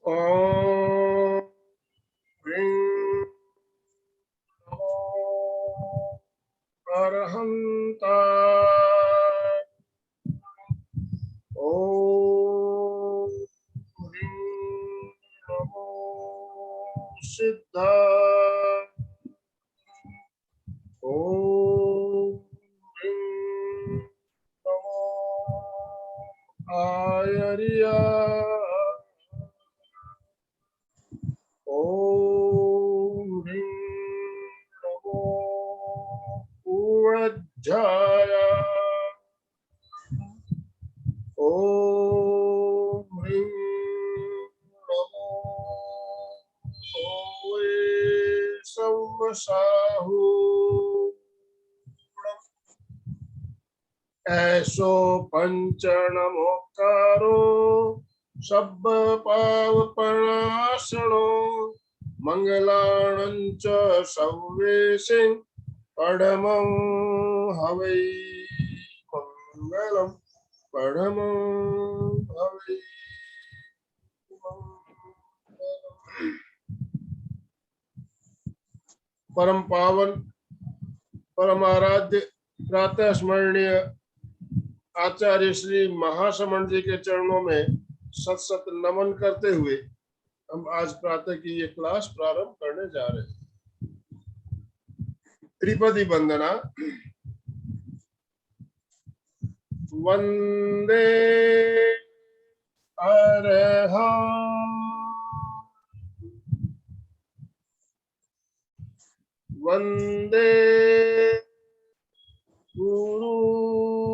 ओम ह्रीं नमो अरहन्ताय। ओम ह्रीं नमो सिद्धाय। ओम ह्रीं नमो आयर्याय। ओम ह्रीं नमो ऊर्ध्याय। ओम ह्रीं नमो संवसाहु। ऐसो पंचनमोकारो सब पावपणासनो मंगलाणं च सर्वेशं परमं हवै मंगलम् परमं हवै मंगलम्। परम पावन परम आराध्य प्रातः स्मरणीय आचार्य श्री महासमण जी के चरणों में सत सत नमन करते हुए हम आज प्रातः की ये क्लास प्रारंभ करने जा रहे हैं। त्रिपदी वंदना। वंदे अरहं वंदे गुरुवरं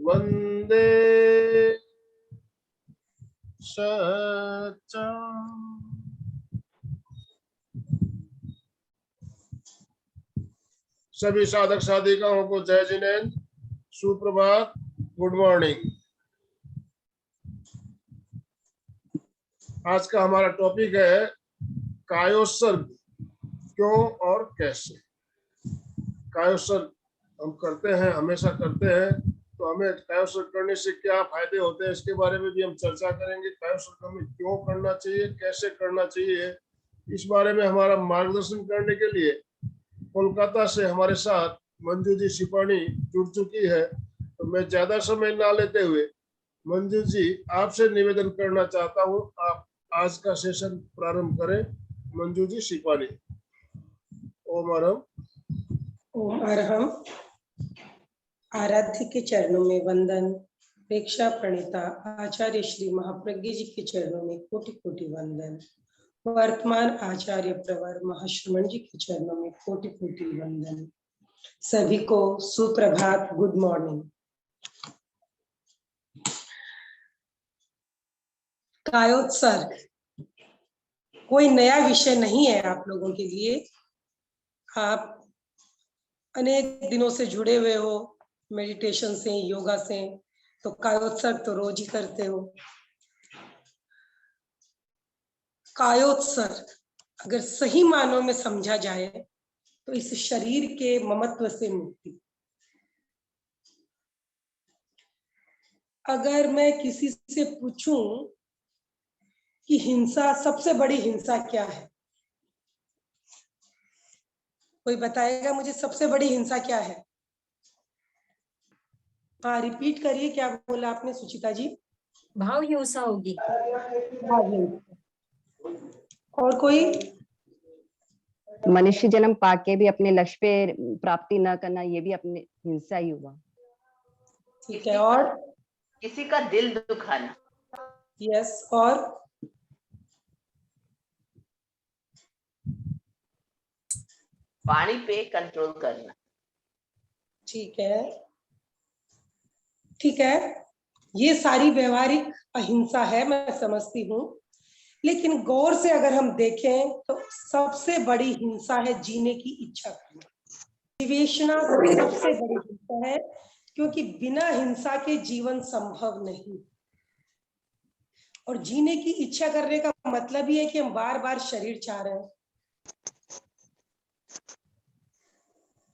वंदे सच्चं। सभी साधक साधिकाओं को जय जिनेन्द्र, सुप्रभात, गुड मॉर्निंग। आज का हमारा टॉपिक है कायोत्सर्ग, क्यों और कैसे। कायोत्सर्ग हम करते हैं, हमेशा करते हैं, तो हमें कायोत्सर्ग करने से क्या फायदे होते हैं इसके बारे में भी हम चर्चा करेंगे। कायोत्सर्ग हमें क्यों करना चाहिए, कैसे करना चाहिए, इस बारे में हमारा मार्गदर्शन करने के लिए कोलकाता से हमारे साथ मंजू जी सिपाणी जुड़ चुकी है। तो मैं ज्यादा समय ना लेते हुए मंजू जी आपसे निवेदन करना चाहता हूँ, आप आज का सेशन प्रारंभ करें। मंजू जी सिपाणी। ओम अरहम। ओम अरहम। आराध्य के चरणों में वंदन। प्रेक्षा प्रणीता आचार्य श्री महाप्रज्ञ जी के चरणों में कोटि कोटि वंदन। वर्तमान आचार्य प्रवर महाश्रमण जी के चरणों में कोटि कोटि वंदन। सभी को सुप्रभात, गुड मॉर्निंग। कायोत्सर्ग कोई नया विषय नहीं है आप लोगों के लिए। आप अनेक दिनों से जुड़े हुए हो मेडिटेशन से, योगा से, तो कायोत्सर्ग तो रोज ही करते हो। कायोत्सर्ग अगर सही मानों में समझा जाए तो इस शरीर के ममत्व से मुक्ति। अगर मैं किसी से पूछूं कि हिंसा, सबसे बड़ी हिंसा क्या है, कोई बताएगा मुझे सबसे बड़ी हिंसा क्या है? हाँ, रिपीट करिए, क्या बोला आपने सुचिता जी? भाव हिंसा होगी। और कोई? मनुष्य जन्म पाके भी अपने लक्ष्य पे प्राप्ति न करना, ये भी अपने हिंसा ही हुआ। ठीक है। और किसी का दिल दुखाना। यस। और वाणी पे कंट्रोल करना। ठीक है, ठीक है, ये सारी व्यवहारिक अहिंसा है, मैं समझती हूँ। लेकिन गौर से अगर हम देखें तो सबसे बड़ी हिंसा है जीने की इच्छा करना। विवेचना सबसे बड़ी हिंसा है, क्योंकि बिना हिंसा के जीवन संभव नहीं। और जीने की इच्छा करने का मतलब ही है कि हम बार बार शरीर चाह रहे हैं।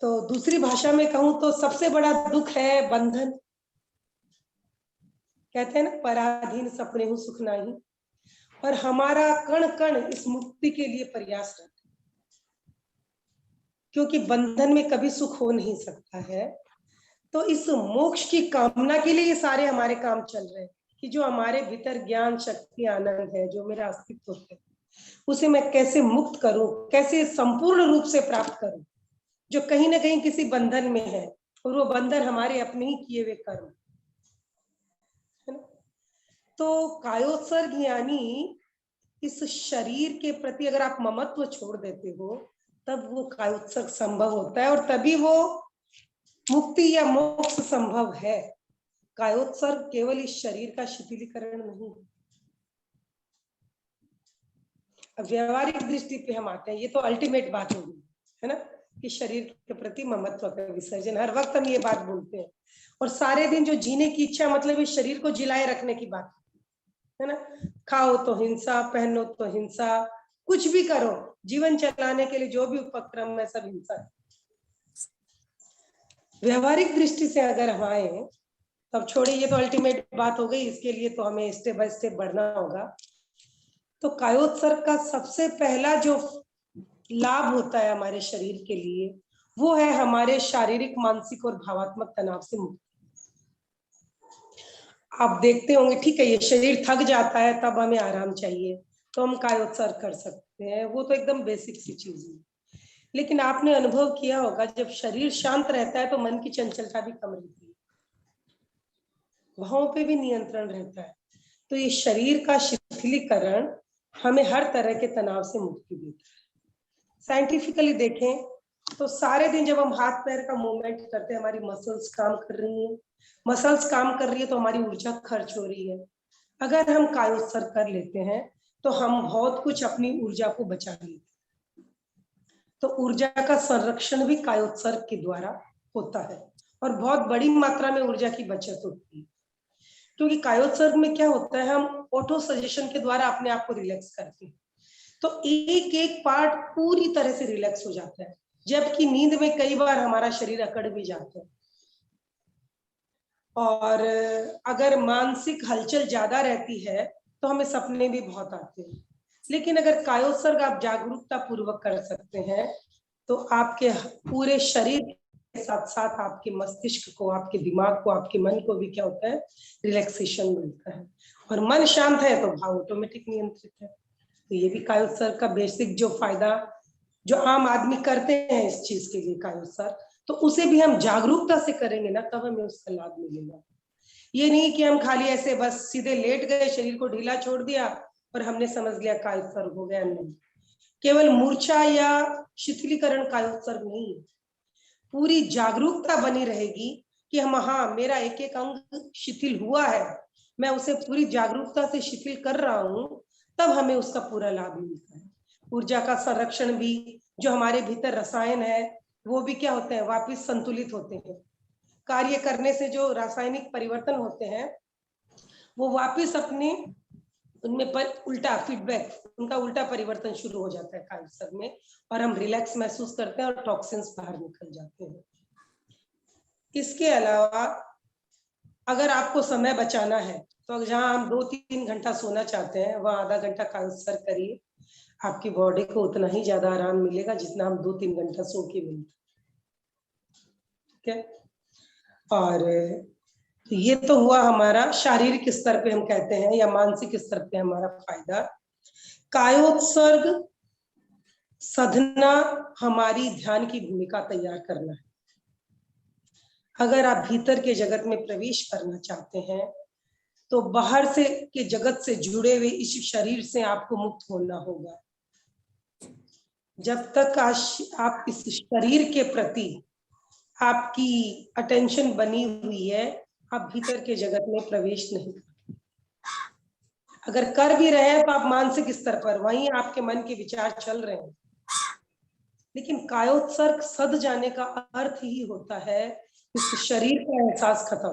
तो दूसरी भाषा में कहूं तो सबसे बड़ा दुख है बंधन। कहते हैं ना, पराधीन सपने हूँ सुख नाही, और हमारा कण कण इस मुक्ति के लिए प्रयासरत है, क्योंकि बंधन में कभी सुख हो नहीं सकता है। तो इस मोक्ष की कामना के लिए ये सारे हमारे काम चल रहे हैं, कि जो हमारे भीतर ज्ञान शक्ति आनंद है, जो मेरा अस्तित्व है, उसे मैं कैसे मुक्त करूं, कैसे संपूर्ण रूप से प्राप्त करूं, जो कहीं ना कहीं किसी बंधन में है, और वो बंधन हमारे अपने ही किए हुए कर्म है ना। तो कायोत्सर्ग यानी इस शरीर के प्रति अगर आप ममत्व छोड़ देते हो, तब वो कायोत्सर्ग संभव होता है, और तभी वो मुक्ति या मोक्ष संभव है। कायोत्सर्ग केवल इस शरीर का शिथिलीकरण नहीं है। अब व्यवहारिक दृष्टि पे हम आते हैं, ये तो अल्टीमेट बात होगी, है ना, कि शरीर के प्रति ममत्व का विसर्जन। हर वक्त हम ये बात बोलते हैं, और सारे दिन जो जीने की इच्छा, मतलब इस शरीर को जिलाए रखने की बात है ना। खाओ तो हिंसा, पहनो तो हिंसा, कुछ भी करो, जीवन चलाने के लिए जो भी उपक्रम है सब हिंसा है। व्यवहारिक दृष्टि से अगर हम आए, तब छोड़िए, ये तो अल्टीमेट बात हो गई, इसके लिए तो हमें स्टेप बाय स्टेप बढ़ना होगा। तो कायोत्सर्ग का सबसे पहला जो लाभ होता है हमारे शरीर के लिए, वो है हमारे शारीरिक, मानसिक और भावात्मक तनाव से मुक्ति। आप देखते होंगे, ठीक है, ये शरीर थक जाता है, तब हमें आराम चाहिए, तो हम कायोत्सर्ग कर सकते हैं, वो तो एकदम बेसिक सी चीज है। लेकिन आपने अनुभव किया होगा, जब शरीर शांत रहता है तो मन की चंचलता भी कम रहती है, भावों पे भी नियंत्रण रहता है। तो ये शरीर का शिथिलीकरण हमें हर तरह के तनाव से मुक्ति देता है। साइंटिफिकली देखें तो सारे दिन जब हम हाथ पैर का मूवमेंट करते हैं, हमारी मसल्स काम कर रही हैं, मसल्स काम कर रही है तो हमारी ऊर्जा खर्च हो रही है। अगर हम कायोत्सर्ग कर लेते हैं तो हम बहुत कुछ अपनी ऊर्जा को बचा लेते हैं। तो ऊर्जा का संरक्षण भी कायोत्सर्ग के द्वारा होता है, और बहुत बड़ी मात्रा में ऊर्जा की बचत होती है। क्योंकि कायोत्सर्ग में क्या होता है, हम ऑटो सजेशन के द्वारा अपने आप को रिलैक्स करते हैं, तो एक एक पार्ट पूरी तरह से रिलैक्स हो जाता है, जबकि नींद में कई बार हमारा शरीर अकड़ भी जाता है। और अगर मानसिक हलचल ज्यादा रहती है तो हमें सपने भी बहुत आते हैं। लेकिन अगर कायोत्सर्ग आप जागरूकता पूर्वक कर सकते हैं, तो आपके पूरे शरीर के साथ साथ आपके मस्तिष्क को, आपके दिमाग को, आपके मन को भी क्या होता है, रिलैक्सेशन मिलता है। और मन शांत है तो भाव ऑटोमेटिक नियंत्रित है। तो ये भी कायोत्सर्ग का बेसिक जो फायदा, जो आम आदमी करते हैं इस चीज के लिए कायोत्सर्ग, तो उसे भी हम जागरूकता से करेंगे ना, तब हमें उसका लाभ मिलेगा। ये नहीं कि हम खाली ऐसे बस सीधे लेट गए, शरीर को ढीला छोड़ दिया और हमने समझ लिया कायोत्सर्ग हो गया। नहीं, केवल मूर्छा या शिथिलीकरण कायोत्सर्ग नहीं है, पूरी जागरूकता बनी रहेगी कि हम, हाँ, मेरा एक एक अंग शिथिल हुआ है, मैं उसे पूरी जागरूकता से शिथिल कर रहा हूं, तब हमें उसका पूरा लाभ मिलता है। ऊर्जा का संरक्षण भी, जो हमारे भीतर रसायन है वो भी क्या होते हैं, वापस संतुलित होते हैं। कार्य करने से जो रासायनिक परिवर्तन होते हैं वो वापस अपने उनमें पर उल्टा फीडबैक, उनका उल्टा परिवर्तन शुरू हो जाता है कायोत्सर्ग में, और हम रिलैक्स महसूस करते हैं और टॉक्सिन्स बाहर निकल जाते हैं। इसके अलावा अगर आपको समय बचाना है, तो जहां हम 2-3 घंटा सोना चाहते हैं, वहां आधा घंटा कायोत्सर्ग करिए, आपकी बॉडी को उतना ही ज्यादा आराम मिलेगा जितना हम 2-3 घंटा सो के मिलते। ठीक है, और ये तो हुआ हमारा शारीरिक स्तर पे हम कहते हैं, या मानसिक स्तर पे हमारा फायदा। कायोत्सर्ग साधना हमारी ध्यान की भूमिका तैयार करना है। अगर आप भीतर के जगत में प्रवेश करना चाहते हैं, तो बाहर से के जगत से जुड़े हुए इस शरीर से आपको मुक्त होना होगा। जब तक आप इस शरीर के प्रति आपकी अटेंशन बनी हुई है, आप भीतर के जगत में प्रवेश नहीं करते। अगर कर भी रहे हैं तो आप मानसिक स्तर पर, वहीं आपके मन के विचार चल रहे हैं। लेकिन कायोत्सर्ग सद जाने का अर्थ ही होता है इस शरीर का एहसास खत्म।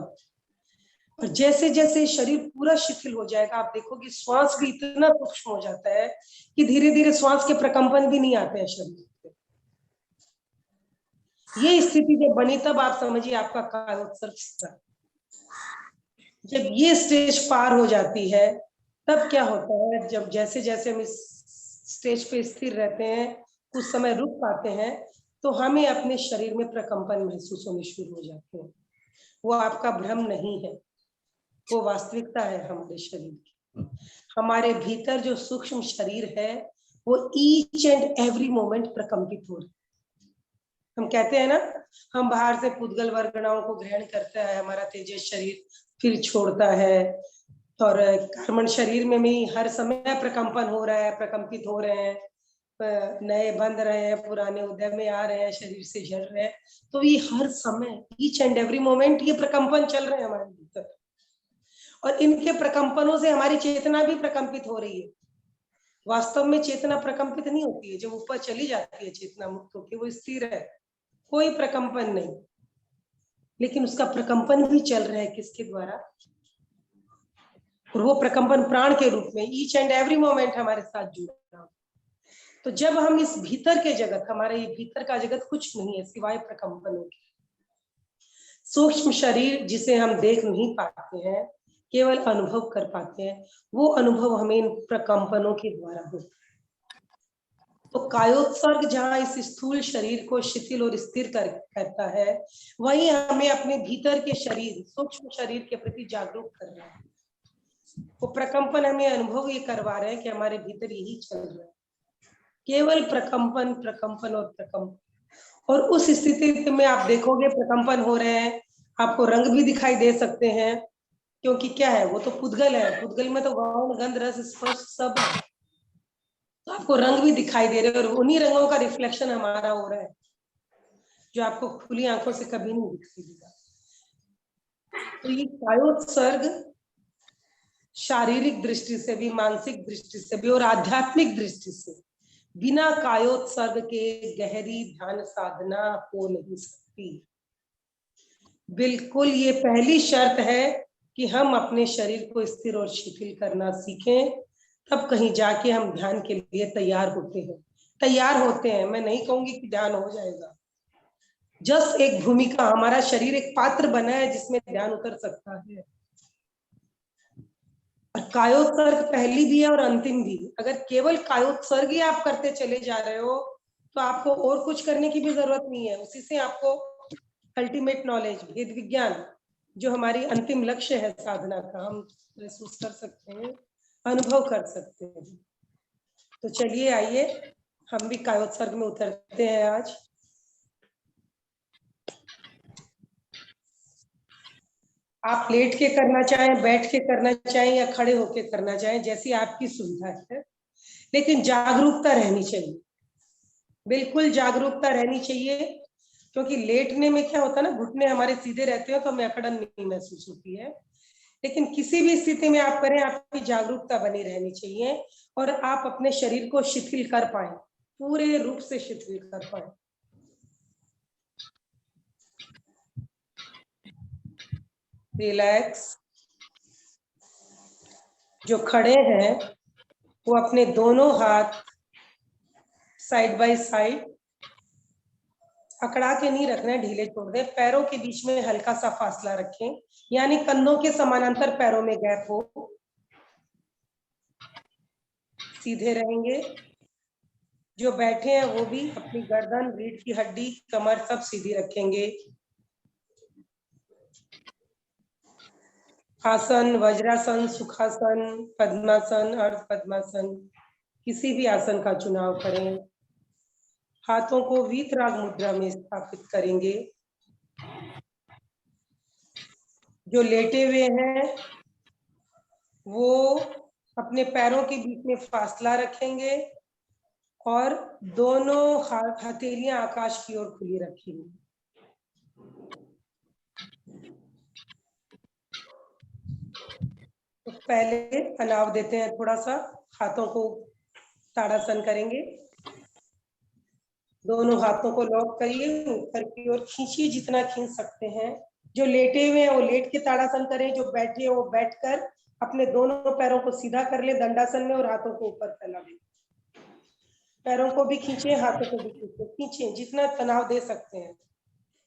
और जैसे जैसे शरीर पूरा शिथिल हो जाएगा, आप देखोगे श्वास भी इतना सूक्ष्म हो जाता है कि धीरे धीरे श्वास के प्रकंपन भी नहीं आते हैं शरीर पे। ये स्थिति जब बनी, तब आप समझिए आपका कायोत्सर्ग। जब ये स्टेज पार हो जाती है तब क्या होता है, जब जैसे जैसे हम इस स्टेज पे स्थिर रहते हैं, कुछ समय रुक पाते हैं, तो हमें अपने शरीर में प्रकंपन महसूस होने शुरू हो जाते हैं। वो आपका भ्रम नहीं है, वो वास्तविकता है हमारे शरीर की। हमारे भीतर जो सूक्ष्म शरीर है वो ईच एंड एवरी मोमेंट प्रकंपित हो रहा है। हम कहते हैं ना, हम बाहर से पुद्गल वर्गणाओं को ग्रहण करता है हमारा तेजस शरीर, फिर छोड़ता है, और कर्मण शरीर में भी हर समय प्रकंपन हो रहा है, प्रकंपित हो रहे हैं, नए बंध रहे हैं, पुराने उदय में आ रहे हैं, शरीर से झड़ रहे हैं। तो ये हर समय ईच एंड एवरी मोमेंट ये प्रकंपन चल रहे हैं हमारे भीतर, और इनके प्रकंपनों से हमारी चेतना भी प्रकंपित हो रही है। वास्तव में चेतना प्रकंपित नहीं होती है, जब ऊपर चली जाती है चेतना मुक्त होकर वो स्थिर है, कोई प्रकंपन नहीं, लेकिन उसका प्रकंपन भी चल रहा है किसके द्वारा, और वो प्रकंपन प्राण के रूप में ईच एंड एवरी मोमेंट हमारे साथ जुड़ रहा है। तो जब हम इस भीतर के जगत, हमारा ये भीतर का जगत कुछ नहीं है सिवाय प्रकंपनों के, सूक्ष्म शरीर जिसे हम देख नहीं पाते हैं, केवल अनुभव कर पाते हैं, वो अनुभव हमें इन प्रकंपनों के द्वारा होता है। तो कायोत्सर्ग जहाँ इस स्थूल शरीर को शिथिल और स्थिर करता है, वही हमें अपने भीतर के शरीर, सूक्ष्म शरीर के प्रति जागरूक कर रहा है। वो प्रकंपन हमें अनुभव ये करवा रहे हैं कि हमारे भीतर यही चल रहा है, केवल प्रकंपन प्रकंपन और प्रकंपन। और उस स्थिति में आप देखोगे प्रकंपन हो रहे हैं, आपको रंग भी दिखाई दे सकते हैं, क्योंकि क्या है, वो तो पुद्गल है, पुद्गल में तो गौण गंध रस स्पर्श सब है, तो आपको रंग भी दिखाई दे रहे हैं, और उन्हीं रंगों का रिफ्लेक्शन हमारा हो रहा है, जो आपको खुली आंखों से कभी नहीं दिखाई देगा। तो ये कायोत्सर्ग शारीरिक दृष्टि से भी, मानसिक दृष्टि से भी और आध्यात्मिक दृष्टि से बिना कायोत्सर्ग के गहरी ध्यान साधना हो नहीं सकती। बिल्कुल ये पहली शर्त है कि हम अपने शरीर को स्थिर और शिथिल करना सीखें, तब कहीं जाके हम ध्यान के लिए तैयार होते हैं। मैं नहीं कहूंगी कि ध्यान हो जाएगा, जस्ट एक भूमिका, हमारा शरीर एक पात्र बना है जिसमें ध्यान उतर सकता है। और कायोत्सर्ग पहली भी है और अंतिम भी। अगर केवल कायोत्सर्ग ही आप करते चले जा रहे हो तो आपको और कुछ करने की भी जरूरत नहीं है, उसी से आपको अल्टीमेट नॉलेज, वेद विज्ञान, जो हमारी अंतिम लक्ष्य है साधना का, हम महसूस कर सकते हैं, अनुभव कर सकते हैं। तो चलिए आइए हम भी कायोत्सर्ग में उतरते हैं आज। आप लेट के करना चाहें, बैठ के करना चाहें या खड़े होके करना चाहें, जैसी आपकी सुविधा है, लेकिन जागरूकता रहनी चाहिए, बिल्कुल जागरूकता रहनी चाहिए। क्योंकि लेटने में क्या होता है ना, घुटने हमारे सीधे रहते हैं तो हमें अकड़न नहीं महसूस होती है, लेकिन किसी भी स्थिति में आप करें, आपकी जागरूकता बनी रहनी चाहिए और आप अपने शरीर को शिथिल कर पाए, पूरे रूप से शिथिल कर पाए। रिलैक्स। जो खड़े हैं वो अपने दोनों हाथ साइड बाय साइड अकड़ा के नहीं रखना है, ढीले छोड़ दें। पैरों के बीच में हल्का सा फासला रखें, यानी कंधों के समानांतर पैरों में गैप हो। सीधे रहेंगे। जो बैठे हैं वो भी अपनी गर्दन, रीढ़ की हड्डी, कमर सब सीधी रखेंगे। आसन वज्रासन, सुखासन, पद्मासन, अर्ध पद्मासन, किसी भी आसन का चुनाव करें। हाथों को वीतराग मुद्रा में स्थापित करेंगे। जो लेटे हुए हैं वो अपने पैरों के बीच में फासला रखेंगे और दोनों हथेलियां आकाश की ओर खुली रखेंगे। तो पहले अनाव देते हैं थोड़ा सा, हाथों को ताड़ासन करेंगे। दोनों हाथों को लॉक करिए, ऊपर की ओर खींचिए जितना खींच सकते हैं। जो लेटे हुए हैं वो लेट के ताड़ासन करें, जो बैठे हैं वो बैठकर अपने दोनों पैरों को सीधा कर ले दंडासन में और हाथों को ऊपर फैला दें। पैरों को भी खींचे, हाथों को भी खींचे, जितना तनाव दे सकते हैं।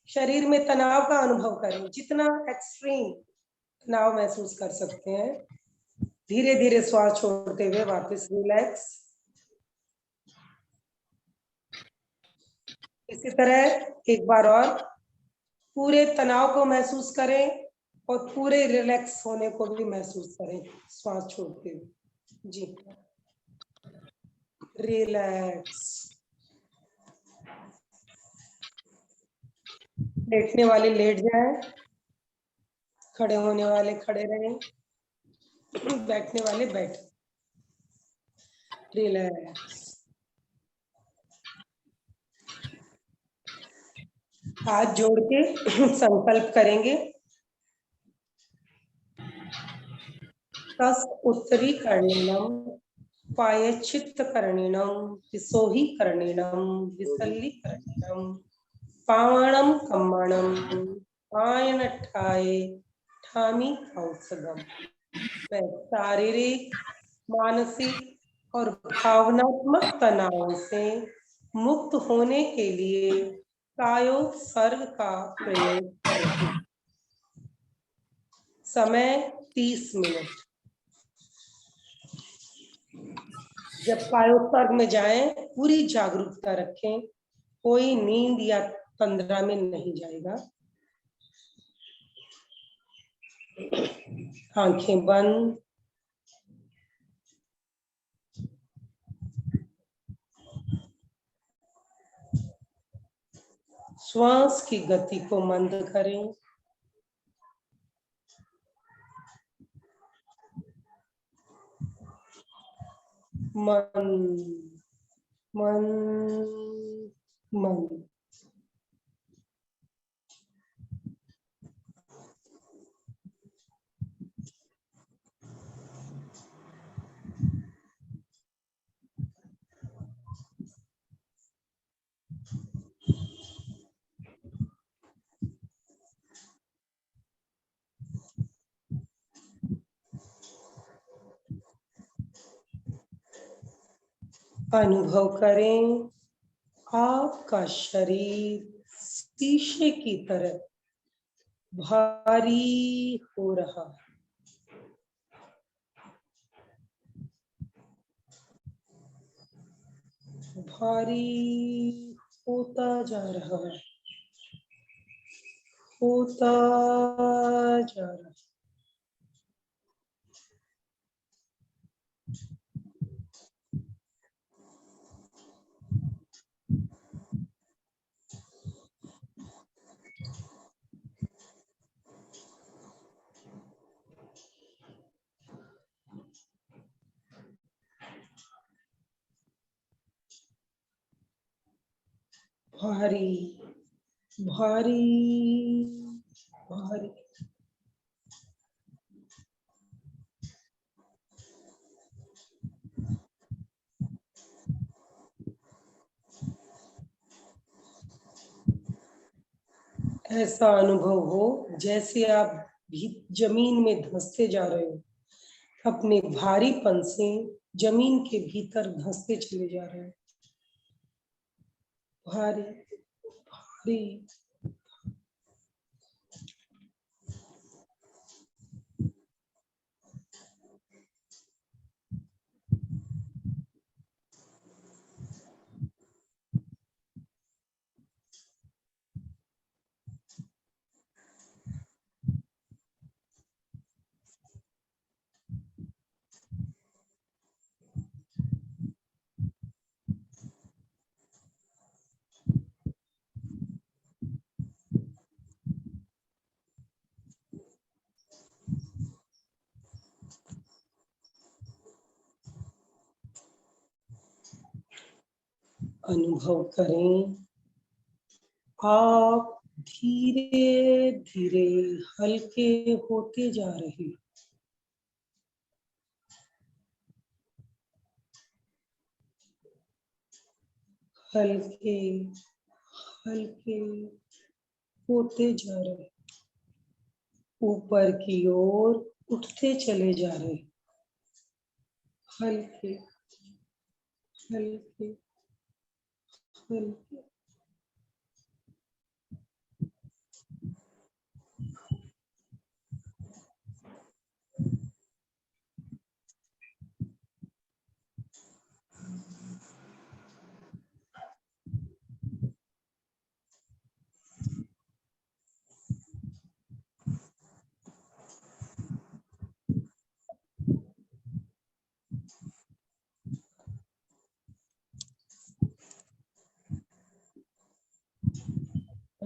शरीर में तनाव का अनुभव करें, जितना एक्सट्रीम तनाव महसूस कर सकते हैं। धीरे धीरे श्वास छोड़ते हुए वापस रिलैक्स। इसी तरह एक बार और पूरे तनाव को महसूस करें और पूरे रिलैक्स होने को भी महसूस करें श्वास छोड़ते हुए। जी, रिलैक्स। लेटने वाले लेट जाएं, खड़े होने वाले खड़े रहें, बैठने वाले बैठे। रिलैक्स। हाथ जोड़ के संकल्प करेंगे, तस् उत्तरी कर्णिणम पायश्चित्त कर्णिणम विसोही कर्णिणम विसल्ली कर्णिणम पावणम कम्मणम पायनठाए ठामी औषधम। मैं शारीरिक, मानसिक और भावनात्मक तनाव से मुक्त होने के लिए कायोत्सर्ग का प्रयोग करती हूँ। समय 30 मिनट। जब कायोत्सर्ग में जाएं, पूरी जागरूकता रखें, कोई नींद या तंद्रा में नहीं जाएगा। आंखें बंद। श्वास की गति को मंद करें। मन मन मन। अनुभव करें आपका शरीर शीशे की तरह भारी हो रहा है। भारी होता जा रहा है, होता जा रहा है। भारी भारी भारी। ऐसा अनुभव हो जैसे आप भी जमीन में धंसते जा रहे हो, अपने भारीपन से जमीन के भीतर धंसते चले जा रहे हो। भारी भारी। अनुभव करें आप धीरे धीरे हल्के होते जा रहे हो। हल्के हल्के होते जा रहे, ऊपर की ओर उठते चले जा रहे। हल्के हल्के हल्के।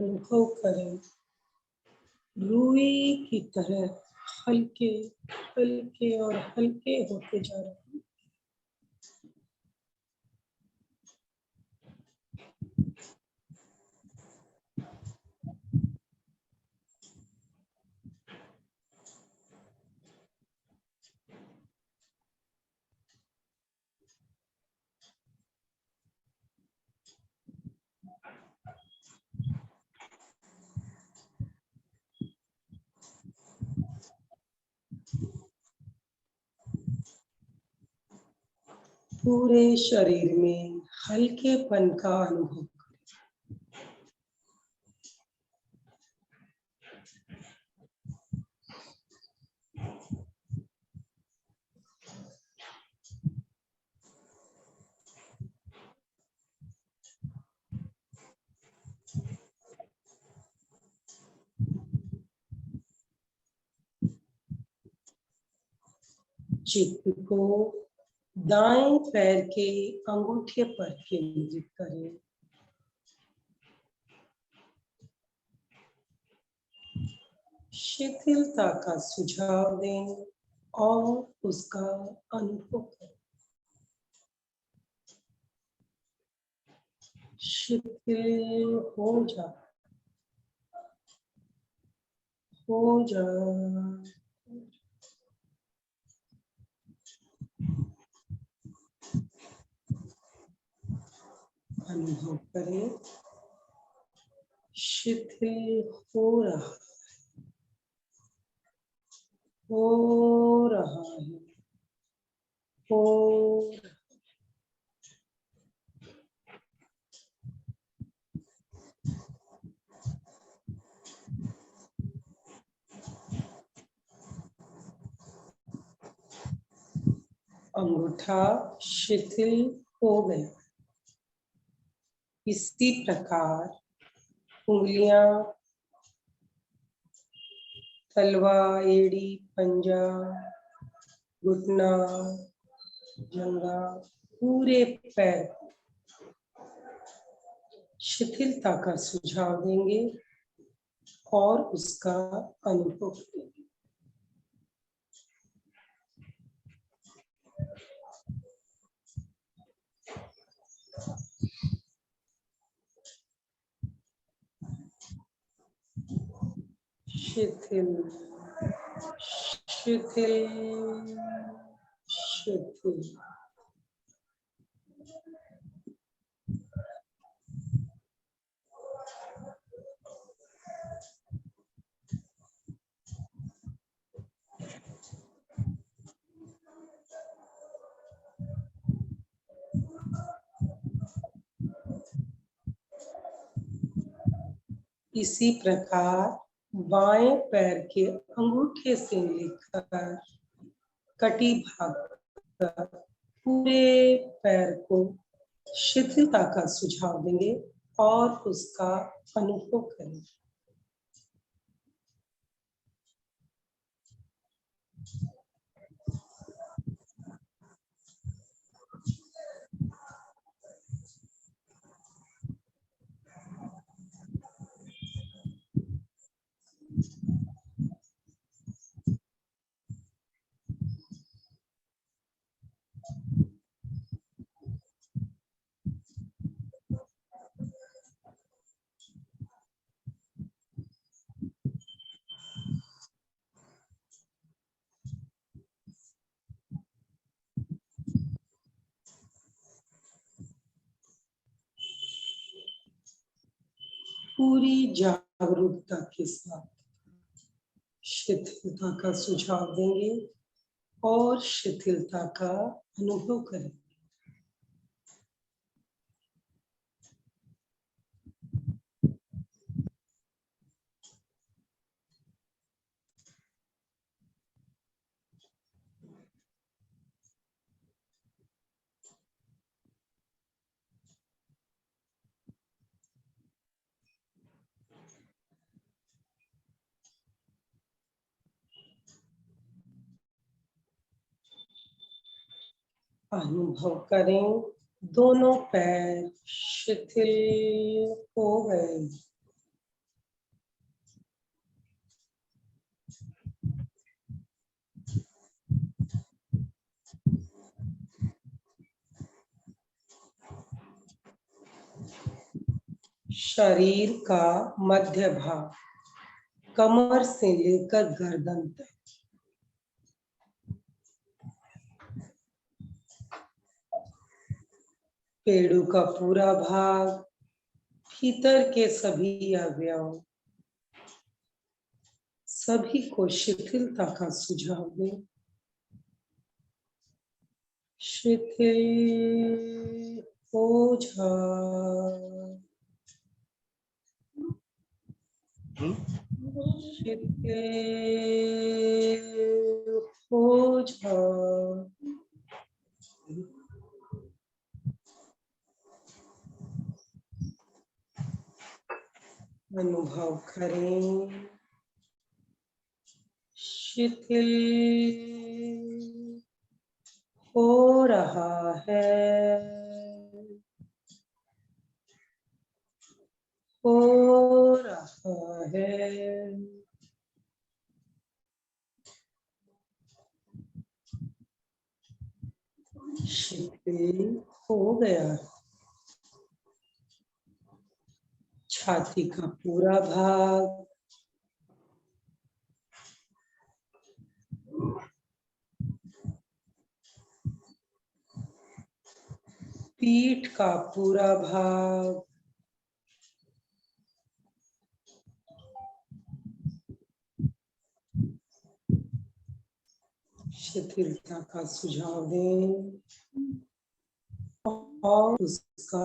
अनुभव करें रुई की तरह हल्के हल्के और हल्के होते जा रहे हैं। पूरे शरीर में हल्केपन का अनुभव करें। चित्त को दाएं पैर के अंगूठे पर केंद्रित करें। शिथिलता का सुझाव दें और उसका अनुभव करें। शिथिल हो जा, हो जा। अनुभव करें शिथिल हो रहा है, हो रहा है, हो रहा है। अंगूठा शिथिल हो गया। इसी प्रकार उंगलियां, तलवा, एड़ी, पंजा, घुटना, जंघा, पूरे पैर शिथिलता का सुझाव देंगे और उसका अनुभव करेंगे। शिथिल, शिथिल, शिथिल। इसी प्रकार बाएं पैर के अंगूठे से लेकर कटी भाग तक पूरे पैर को शिथिलता का सुझाव देंगे और उसका अनुभव करेंगे। पूरी जागरूकता के साथ शिथिलता का सुझाव देंगे और शिथिलता का अनुभव करेंगे। अनुभव करें दोनों पैर शिथिल हो गए। शरीर का मध्य भाग कमर से लेकर गर्दन तक, पेड़ों का पूरा भाग, भीतर के सभी अवयव, सभी को शिथिलता का सुझाव दें। शिथिल हो जा, शिथिल हो जा। अनुभव करें शिथिल हो रहा है, हो रहा है। शिथिल हो गया। छाती का पूरा भाग, पीठ का पूरा भाग, शिथिलता का सुझाव दें और उसका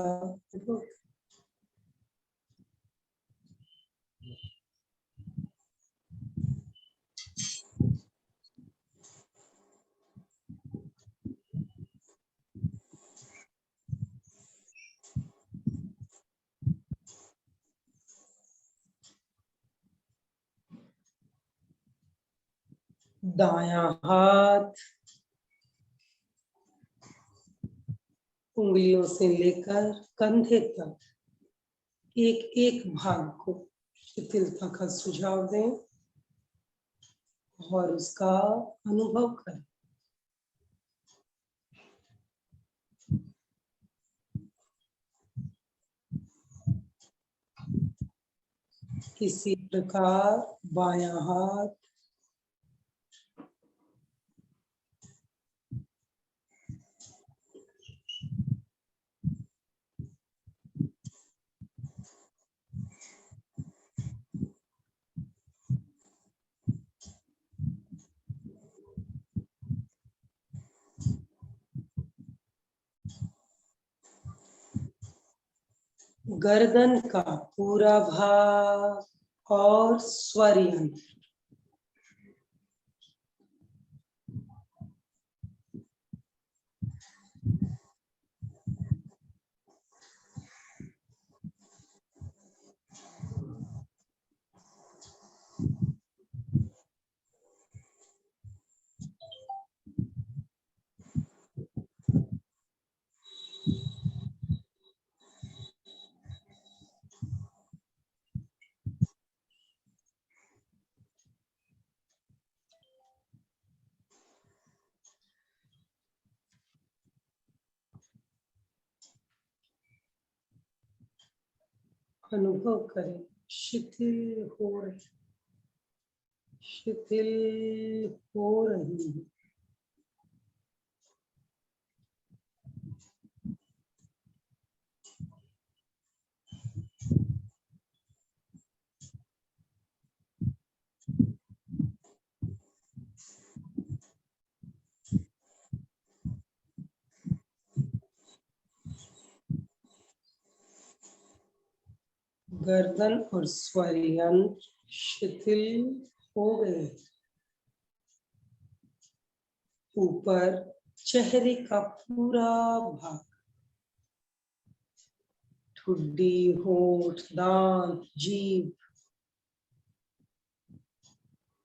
दायां हाथ उंगलियों से लेकर कंधे तक एक एक भाग को शिथिलता का सुझाव दें और उसका अनुभव करें। इसी प्रकार बायां हाथ गर्दन का पूरा भाग और स्वर यंत्र, अनुभव करें शिथिल हो रही, शिथिल हो रही है। गर्दन और स्वर यंत्र शिथिल हो गए। ऊपर चेहरे का पूरा भाग, ठुड्डी, होंठ, दांत, जीभ,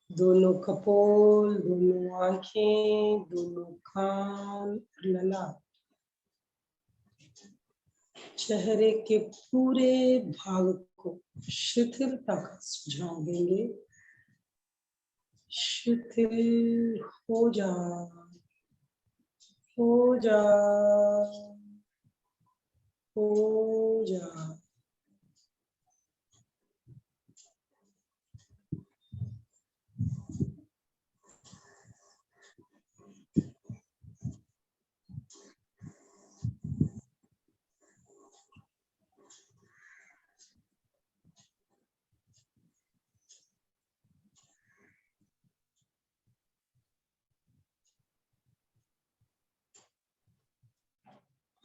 दोनों कपोल, दोनों आंखें, दोनों कान, ललाट, चेहरे के पूरे भाग को शिथिलता का सुझाव देंगे शिथिल हो जा, हो जा, हो जा।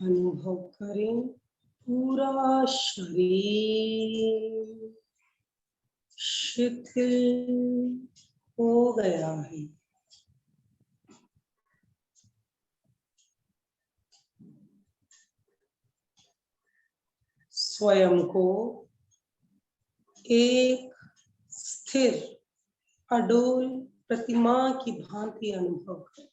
अनुभव करें पूरा शरीर शिथिल हो गया है। स्वयं को एक स्थिर अडोल प्रतिमा की भांति अनुभव करें।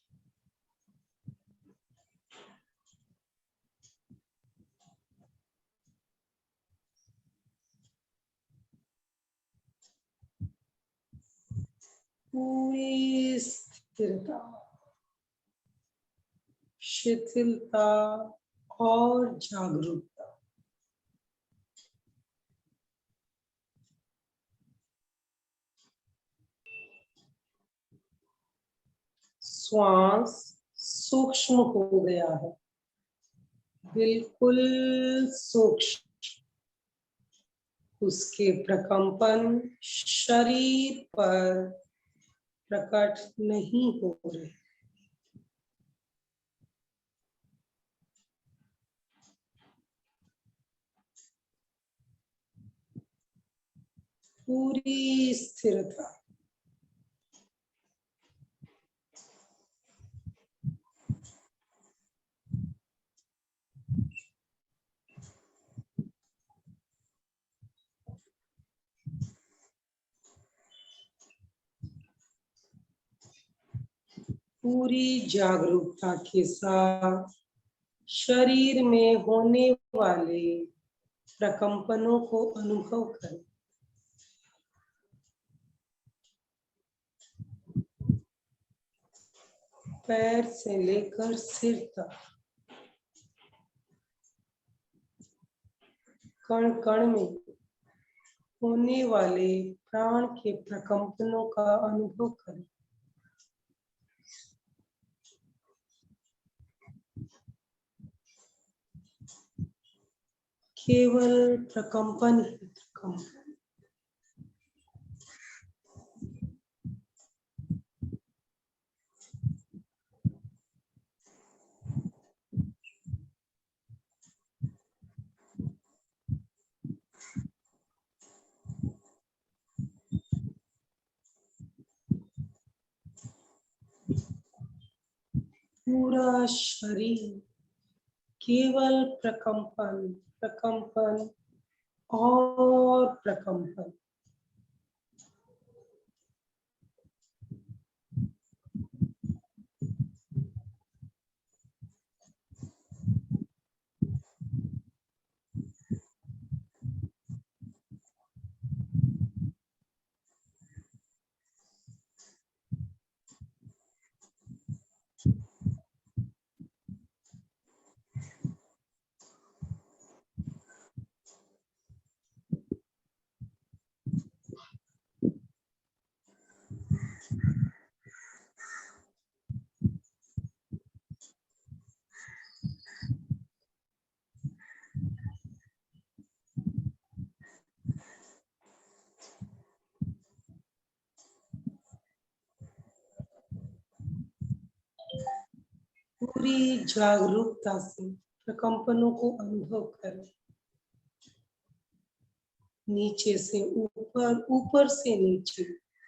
पूरी स्थिरता, शिथिलता और जागरूकता। श्वास सूक्ष्म हो गया है, बिल्कुल सूक्ष्म। उसके प्रकंपन शरीर पर प्रकट नहीं हो रहे। पूरी स्थिरता। पूरी जागरूकता के साथ शरीर में होने वाले प्रकंपनों को अनुभव करें। पैर से लेकर सिर तक, कण कण में होने वाले प्राण के प्रकंपनों का अनुभव करें। केवल प्रकंपन ही प्रकंपन। पूरा शरीर केवल प्रकंपन, प्रकंपन और प्रकंपन। पूरी जागरूकता से प्रकंपनों को अनुभव करें। नीचे से ऊपर, ऊपर से नीचे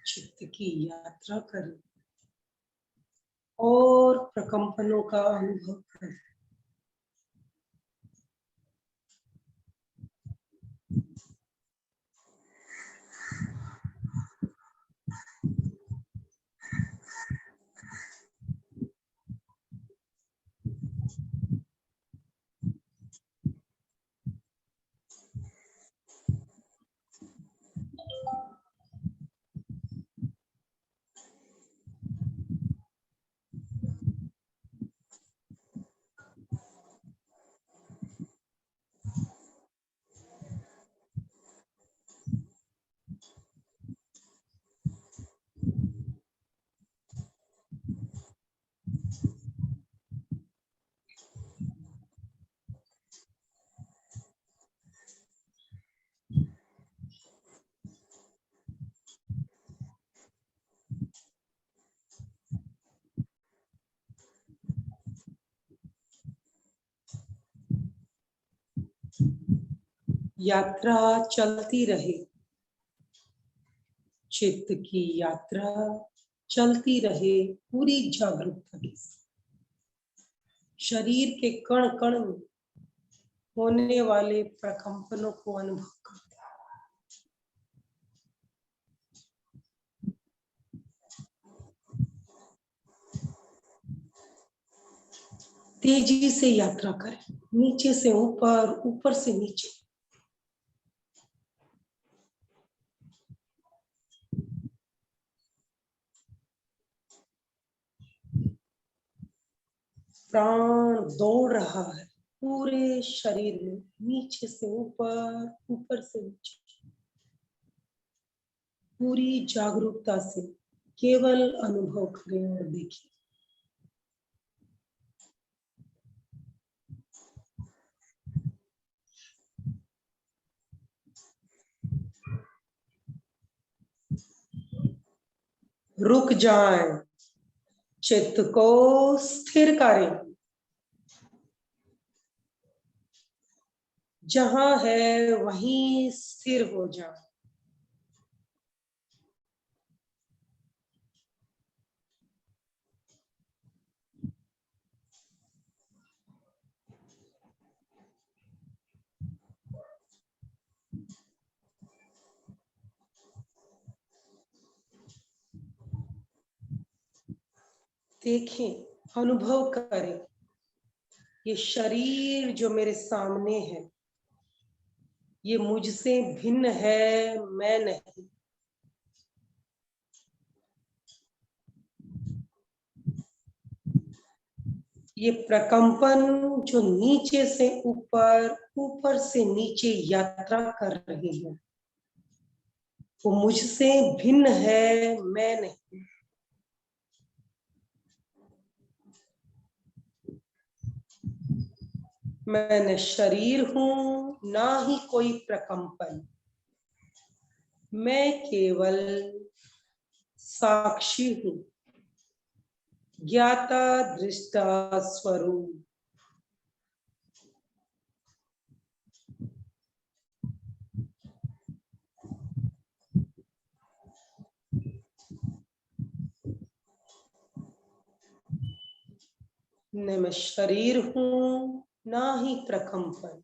चित्त की यात्रा करें और प्रकंपनों का अनुभव करें। यात्रा चलती रहे, चित्त की यात्रा चलती रहे पूरी जागरूकता के साथ। शरीर के कण कण में होने वाले प्रकंपनों को अनुभव करते हैं। तेजी से यात्रा करें, नीचे से ऊपर, ऊपर से नीचे। प्राण दौड़ रहा है पूरे शरीर में, नीचे से ऊपर, ऊपर से नीचे। पूरी जागरूकता से केवल अनुभव करें और देखिए। रुक जाएं, चित्त को स्थिर करें। जहां है वहीं स्थिर हो जाए। देखें, अनुभव करें, ये शरीर जो मेरे सामने है, ये मुझसे भिन्न है, मैं नहीं। ये प्रकंपन जो नीचे से ऊपर, ऊपर से नीचे यात्रा कर रहे हैं, वो मुझसे भिन्न है, मैं नहीं। मैं न शरीर हूं, ना ही कोई प्रकंपन। मैं केवल साक्षी हूं, ज्ञाता दृष्टा स्वरूप। न मैं शरीर हूं, ना ही प्रकंपन।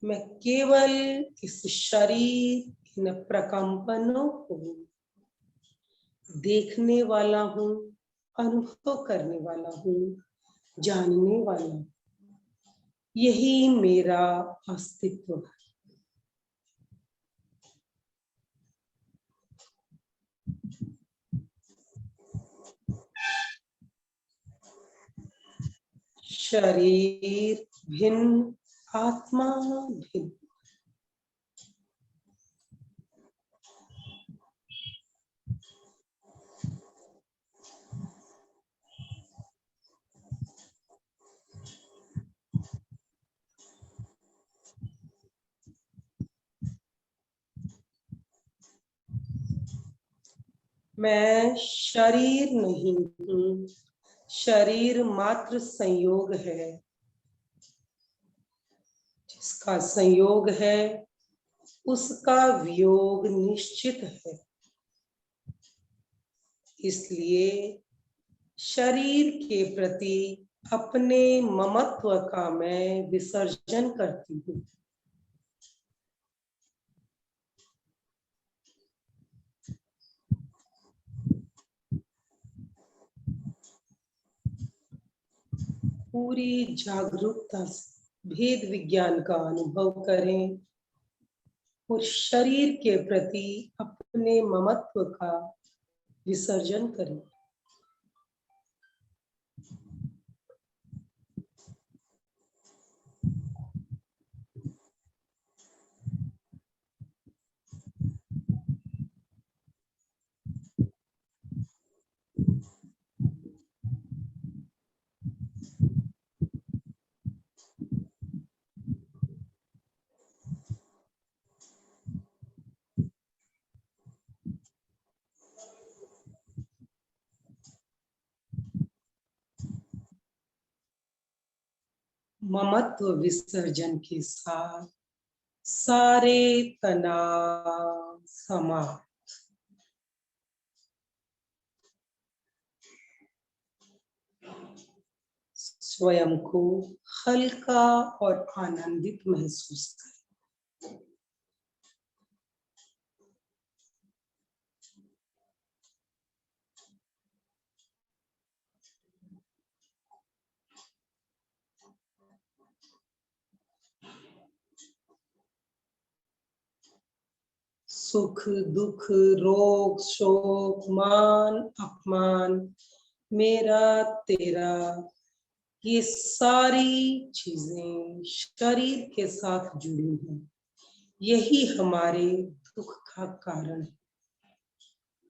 मैं केवल इस शरीर, इन प्रकंपनों को देखने वाला हूं, अनुभव करने वाला हूं, जानने वाला हूं। यही मेरा अस्तित्व है। शरीर भिन्न, आत्मा भिन्न। मैं शरीर नहीं हूं, शरीर मात्र संयोग है। जिसका संयोग है उसका वियोग निश्चित है। इसलिए शरीर के प्रति अपने ममत्व का मैं विसर्जन करती हूँ। पूरी जागरूकता से भेद विज्ञान का अनुभव करें और शरीर के प्रति अपने ममत्व का विसर्जन करें। ममत्व विसर्जन के साथ सारे तनाव समाप्त। स्वयं को हल्का और आनंदित महसूस करें। सुख दुख रोग शोक मान अपमान मेरा तेरा, ये सारी चीजें शरीर के साथ जुड़ी हैं। यही हमारे दुख का कारण है।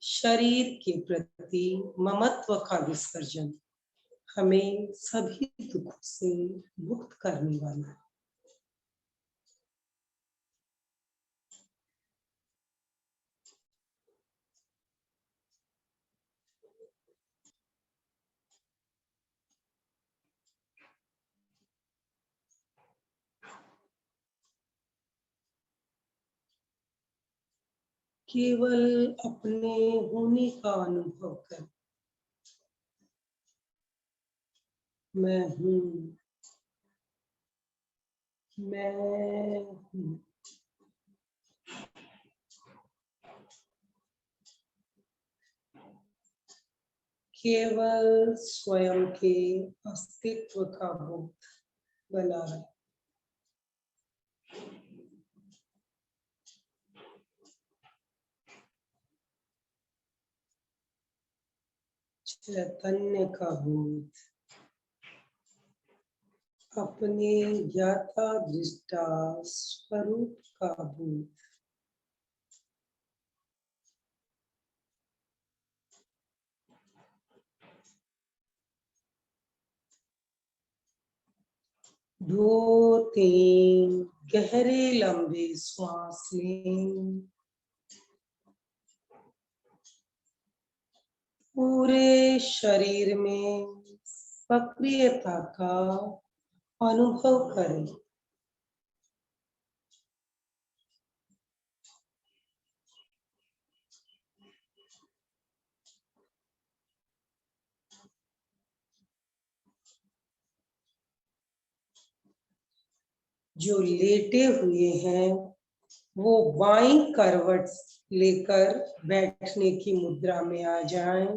शरीर के प्रति ममत्व का विसर्जन हमें सभी दुखों से मुक्त करने वाला है। केवल अपने होने का अनुभव कर। मैं हूँ, मैं हूँ। केवल स्वयं के अस्तित्व का बोध बना रहे। चैतन्य का बोध, अपने ज्ञाता दृष्टा स्वरूप का बोध। दो तीन गहरे लंबे श्वास लें। पूरे शरीर में सक्रियता का अनुभव करें। जो लेटे हुए हैं वो बाईं करवट लेकर बैठने की मुद्रा में आ जाएं।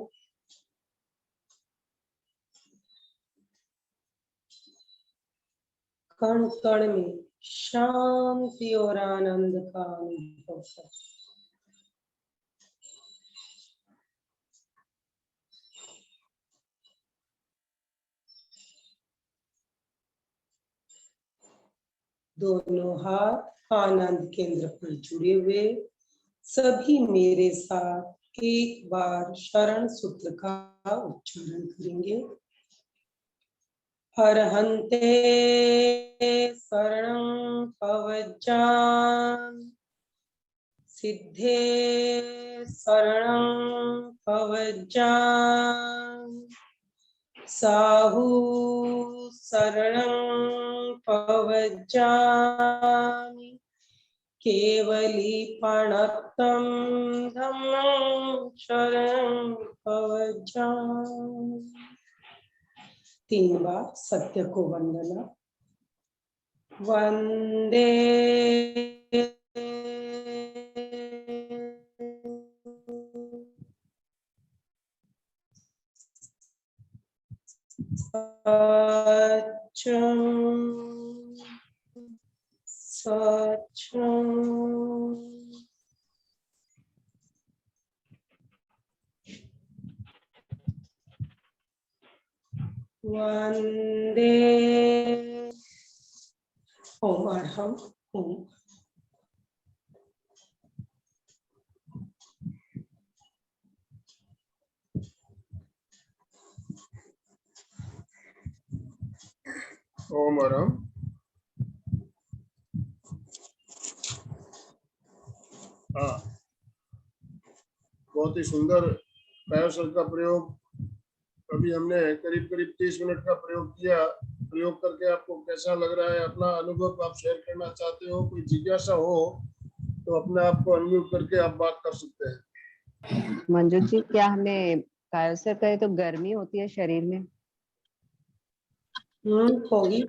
कण कण में शांति और आनंद का अनुभव करें। दोनों हाथ आनंद केंद्र पर जुड़े हुए। सभी मेरे साथ एक बार शरण सूत्र का उच्चारण करेंगे। अरहन्ते शरणं पवज्जामि, सिद्धे शरणं पवज्जामि, साहु शरणं पवज्जामि, केवलीपणत्तं धम्मं शरणं पवज्जामि। 3 बार सत्य को वंदना। वंदे सत्यं सत्यं वंदे। ओम अरहं ओम। ओम अरहं। हाँ, बहुत ही सुंदर कायोसर का प्रयोग अभी हमने करीब करीब 30 मिनट का प्रयोग किया। प्रयोग करके आपको कैसा लग रहा है? अपना अनुभव आप शेयर करना चाहते हो? कोई जिज्ञासा हो तो अपने आप को अनम्यूट करके आप बात कर सकते हैं। मंजू जी, क्या हमें कायोसर करे तो गर्मी होती है शरीर में? होगी,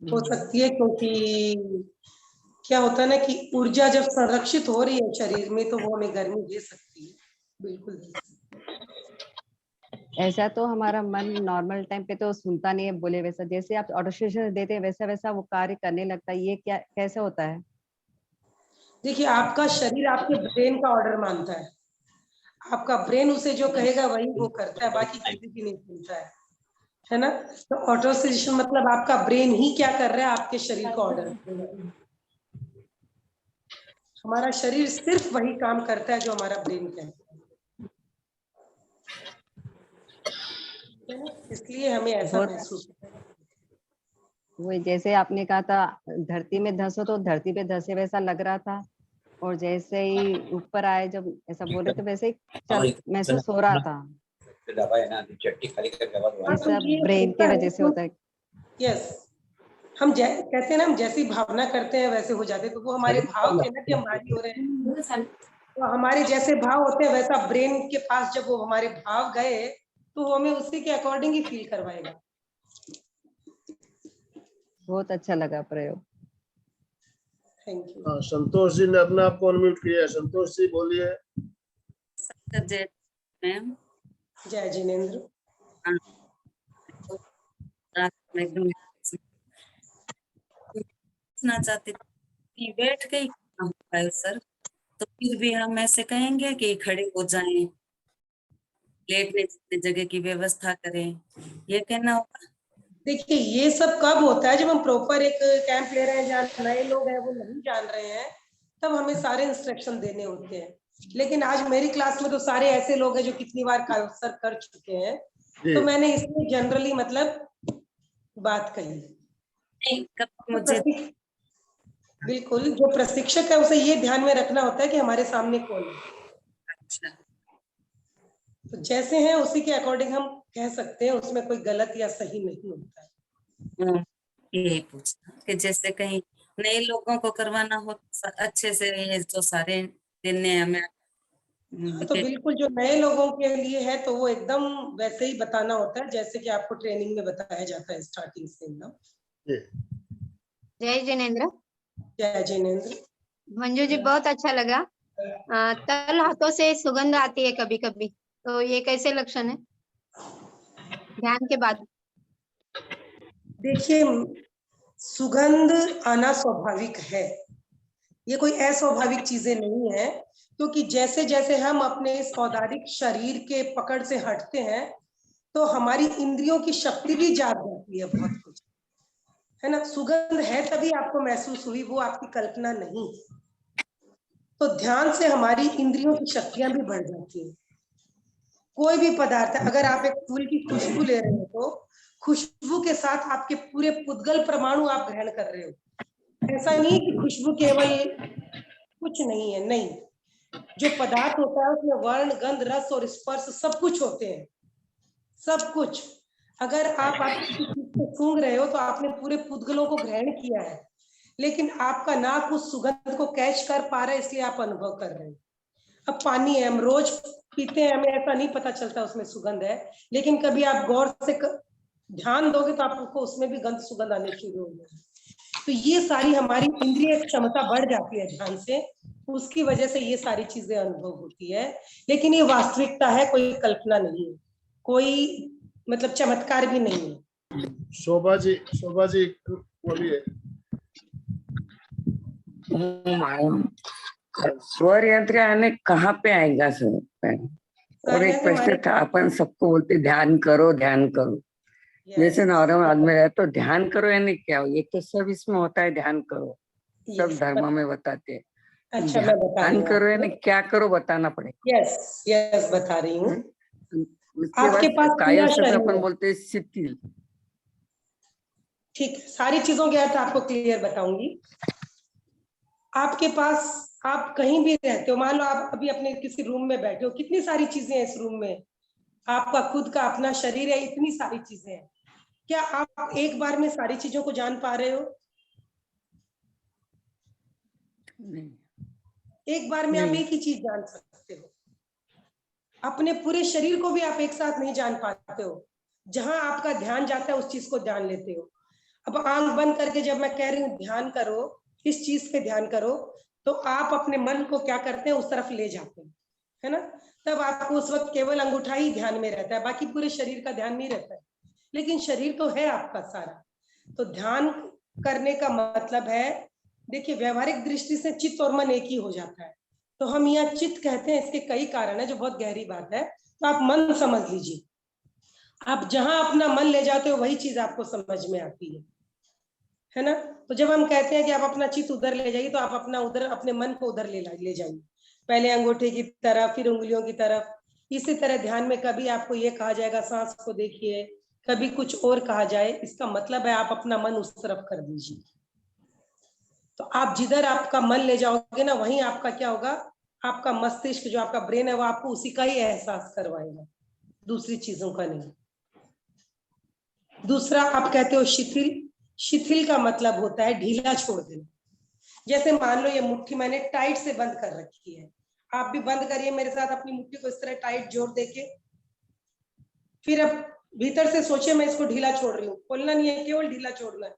हो सकती है, क्योंकि क्या होता है ना कि ऊर्जा जब संरक्षित हो रही है शरीर में तो वो हमें गर्मी दे सकती है, बिल्कुल दे सकती ऐसा तो हमारा मन नॉर्मल टाइम पे तो सुनता नहीं है बोले वैसा, जैसे आप ऑटोस्टेशन देते हैं वैसा वैसा वो कार्य करने लगता है, ये क्या कैसे होता है? है। देखिए, आपका शरीर आपके ब्रेन का ऑर्डर मानता है, आपका ब्रेन उसे जो कहेगा वही वो करता है, बाकी किसी की नहीं सुनता है ना। तो ऑटोस्टेशन मतलब आपका ब्रेन ही क्या कर रहा है, आपके शरीर को ऑर्डर। हमारा शरीर सिर्फ वही काम करता है जो हमारा ब्रेन कहता है ना, इसलिए हमें ऐसा बहुत महसूस होता है। वही जैसे आपने कहा था धरती में धंसो तो धरती पे धंसे वैसा लग रहा था, और जैसे ही ऊपर आए जब ऐसा बोले तो वैसे ही चल महसूस हो रहा था। ये तो सब ये ब्रेन होता की है वजह से होता है। यस, हम कहते हैं ना, हम जैसी भावना करते हैं वैसे हो जाते हैं, तो वो हमारे भाव थे ना कि हम भारी हो रहे हैं, तो हमारे जैसे भाव होते हैं वैसा ब्रेन के पास जब वो हमारे भाव गए तो वो हमें उसी के अकॉर्डिंग ही फील करवाएगा। बहुत अच्छा लगा प्रयोग। Thank you. हाँ, संतोष जी ने अपने आप को अनम्यूट किया है। संतोष जी बोलिए। जय मैम। जय जिनेंद्र। मैं एकदम पूछना चाहती थी कि बैठ गई सर, तो फिर भी हम ऐसे कहेंगे कि खड़े हो जाएं, लेटने जितने जगह की व्यवस्था करें, ये कहना होगा? देखिए, ये सब कब होता है, जब हम प्रॉपर एक कैंप ले रहे हैं जहाँ नए लोग हैं वो नहीं जान रहे हैं, तब हमें सारे इंस्ट्रक्शन देने होते हैं। लेकिन आज मेरी क्लास में तो सारे ऐसे लोग हैं जो कितनी बार कायोसर कर चुके हैं, तो मैंने इसमें जनरली मतलब बात कही। नहीं, कब तो मुझे बिल्कुल, जो प्रशिक्षक है उसे ये ध्यान में रखना होता है कि हमारे सामने कौन है। अच्छा, तो जैसे हैं उसी के अकॉर्डिंग हम कह सकते हैं, उसमें कोई गलत या सही नहीं होता है। यही पूछना कि जैसे कहीं नए लोगों को करवाना हो तो अच्छे से ये जो सारे दिन हमें तो बिल्कुल, जो नए लोगों के लिए है तो वो एकदम वैसे ही बताना होता है जैसे कि आपको ट्रेनिंग में बताया जाता है स्टार्टिंग से एकदम। जय जिनेंद्र। जय जिनेंद्र। मंजू जी, बहुत अच्छा लगा। तल हाथों से सुगंध आती है कभी कभी, तो ये कैसे लक्षण है ध्यान के बाद? देखिए, सुगंध आना स्वाभाविक है, ये कोई अस्वाभाविक चीजें नहीं है, क्योंकि जैसे जैसे हम अपने इस औदारिक शरीर के पकड़ से हटते हैं तो हमारी इंद्रियों की शक्ति भी जाग जाती है, बहुत कुछ है ना। सुगंध है तभी आपको महसूस हुई, वो आपकी कल्पना नहीं। तो ध्यान से हमारी इंद्रियों की शक्तियां भी बढ़ जाती है। कोई भी पदार्थ, अगर आप एक फूल की खुशबू ले रहे हो तो खुशबू के साथ आपके पूरे पुद्गल परमाणु आप ग्रहण कर रहे हो। ऐसा नहीं है कि खुशबू केवल कुछ नहीं है, नहीं, जो पदार्थ होता है उसमें वर्ण, गंध, रस और स्पर्श सब कुछ होते हैं, सब कुछ। अगर आप किसी चीज को सूंघ रहे हो तो आपने पूरे पुद्गलों को ग्रहण किया है, लेकिन आपका नाक उस सुगंध को कैच कर पा रहा है, इसलिए आप अनुभव कर रहे हैं। अब पानी है, हम रोज पीते हैं, हमें ऐसा नहीं पता चलता उसमें सुगंध है, लेकिन कभी आप गौर से ध्यान दोगे तो आपको उसमें भी गंध सुगंध आने शुरू हो जाएगी। तो ये सारी हमारी इंद्रिय क्षमता बढ़ जाती है ध्यान से, उसकी वजह से ये सारी चीजें अनुभव होती है। लेकिन ये वास्तविकता है, कोई कल्पना नहीं है, कोई मतलब चमत्कार भी नहीं है। शोभा जी बोलिए। स्वर यंत्र आने कहाँ पे आएगा सर? और एक प्रश्न था, अपन सबको बोलते ध्यान करो ध्यान करो, जैसे नॉर्मल आदमी रहे तो ध्यान करो यानी क्या? ये तो सब इसमें होता है, ध्यान करो सब धर्म में बताते हैं। अच्छा, मैं बता रही ध्यान हूँ करो यानी क्या करो बताना पड़ेगा। यस बता रही हूँ। उसके बाद कायोसर में अपन बोलते हैं शिथिल। ठीक है, सारी चीजों के अर्थ आपको क्लियर बताऊंगी। आपके पास, आप कहीं भी रहते हो, मान लो आप अभी अपने किसी रूम में बैठे हो, कितनी सारी चीजें हैं इस रूम में, आपका खुद का अपना शरीर है, इतनी सारी चीजें हैं। क्या आप एक बार में सारी चीजों को जान पा रहे हो? नहीं, एक बार में आप नहीं। एक ही चीज जान सकते हो, अपने पूरे शरीर को भी आप एक साथ नहीं जान पाते हो। जहां आपका ध्यान जाता है उस चीज को जान लेते हो। अब आंख बंद करके जब मैं कह रही हूँ ध्यान करो, इस चीज पे ध्यान करो, तो आप अपने मन को क्या करते हैं, उस तरफ ले जाते हैं, है ना। तब आपको उस वक्त केवल अंगूठा ही ध्यान में रहता है, बाकी पूरे शरीर का ध्यान नहीं रहता है, लेकिन शरीर तो है आपका सारा। तो ध्यान करने का मतलब है, देखिए व्यवहारिक दृष्टि से चित्त और मन एक ही हो जाता है। तो हम यहाँ चित्त कहते हैं, इसके कई कारण है जो बहुत गहरी बात है। तो आप मन समझ लीजिए, आप जहां अपना मन ले जाते हो वही चीज आपको समझ में आती है ना। तो जब हम कहते हैं कि आप अपना चित्त उधर ले जाइए, तो आप अपना उधर अपने मन को उधर ले जाइए, पहले अंगूठे की तरफ, फिर उंगलियों की तरफ। इसी तरह ध्यान में कभी आपको ये कहा जाएगा सांस को देखिए, कभी कुछ और कहा जाए, इसका मतलब है आप अपना मन उस तरफ कर दीजिए। तो आप जिधर आपका मन ले जाओगे ना, वहीं आपका क्या होगा, आपका मस्तिष्क जो आपका ब्रेन है वो आपको उसी का ही एहसास करवाएगा, दूसरी चीजों का नहीं। दूसरा आप कहते हो शिथिल। शिथिल का मतलब होता है ढीला छोड़ देना। जैसे मान लो ये मुट्ठी मैंने टाइट से बंद कर रखी है, आप भी बंद करिए मेरे साथ अपनी मुट्ठी को, इस तरह टाइट जोर देके। फिर अब भीतर से सोचिए मैं इसको ढीला छोड़ रही हूँ, खोलना नहीं है, केवल ढीला छोड़ना है,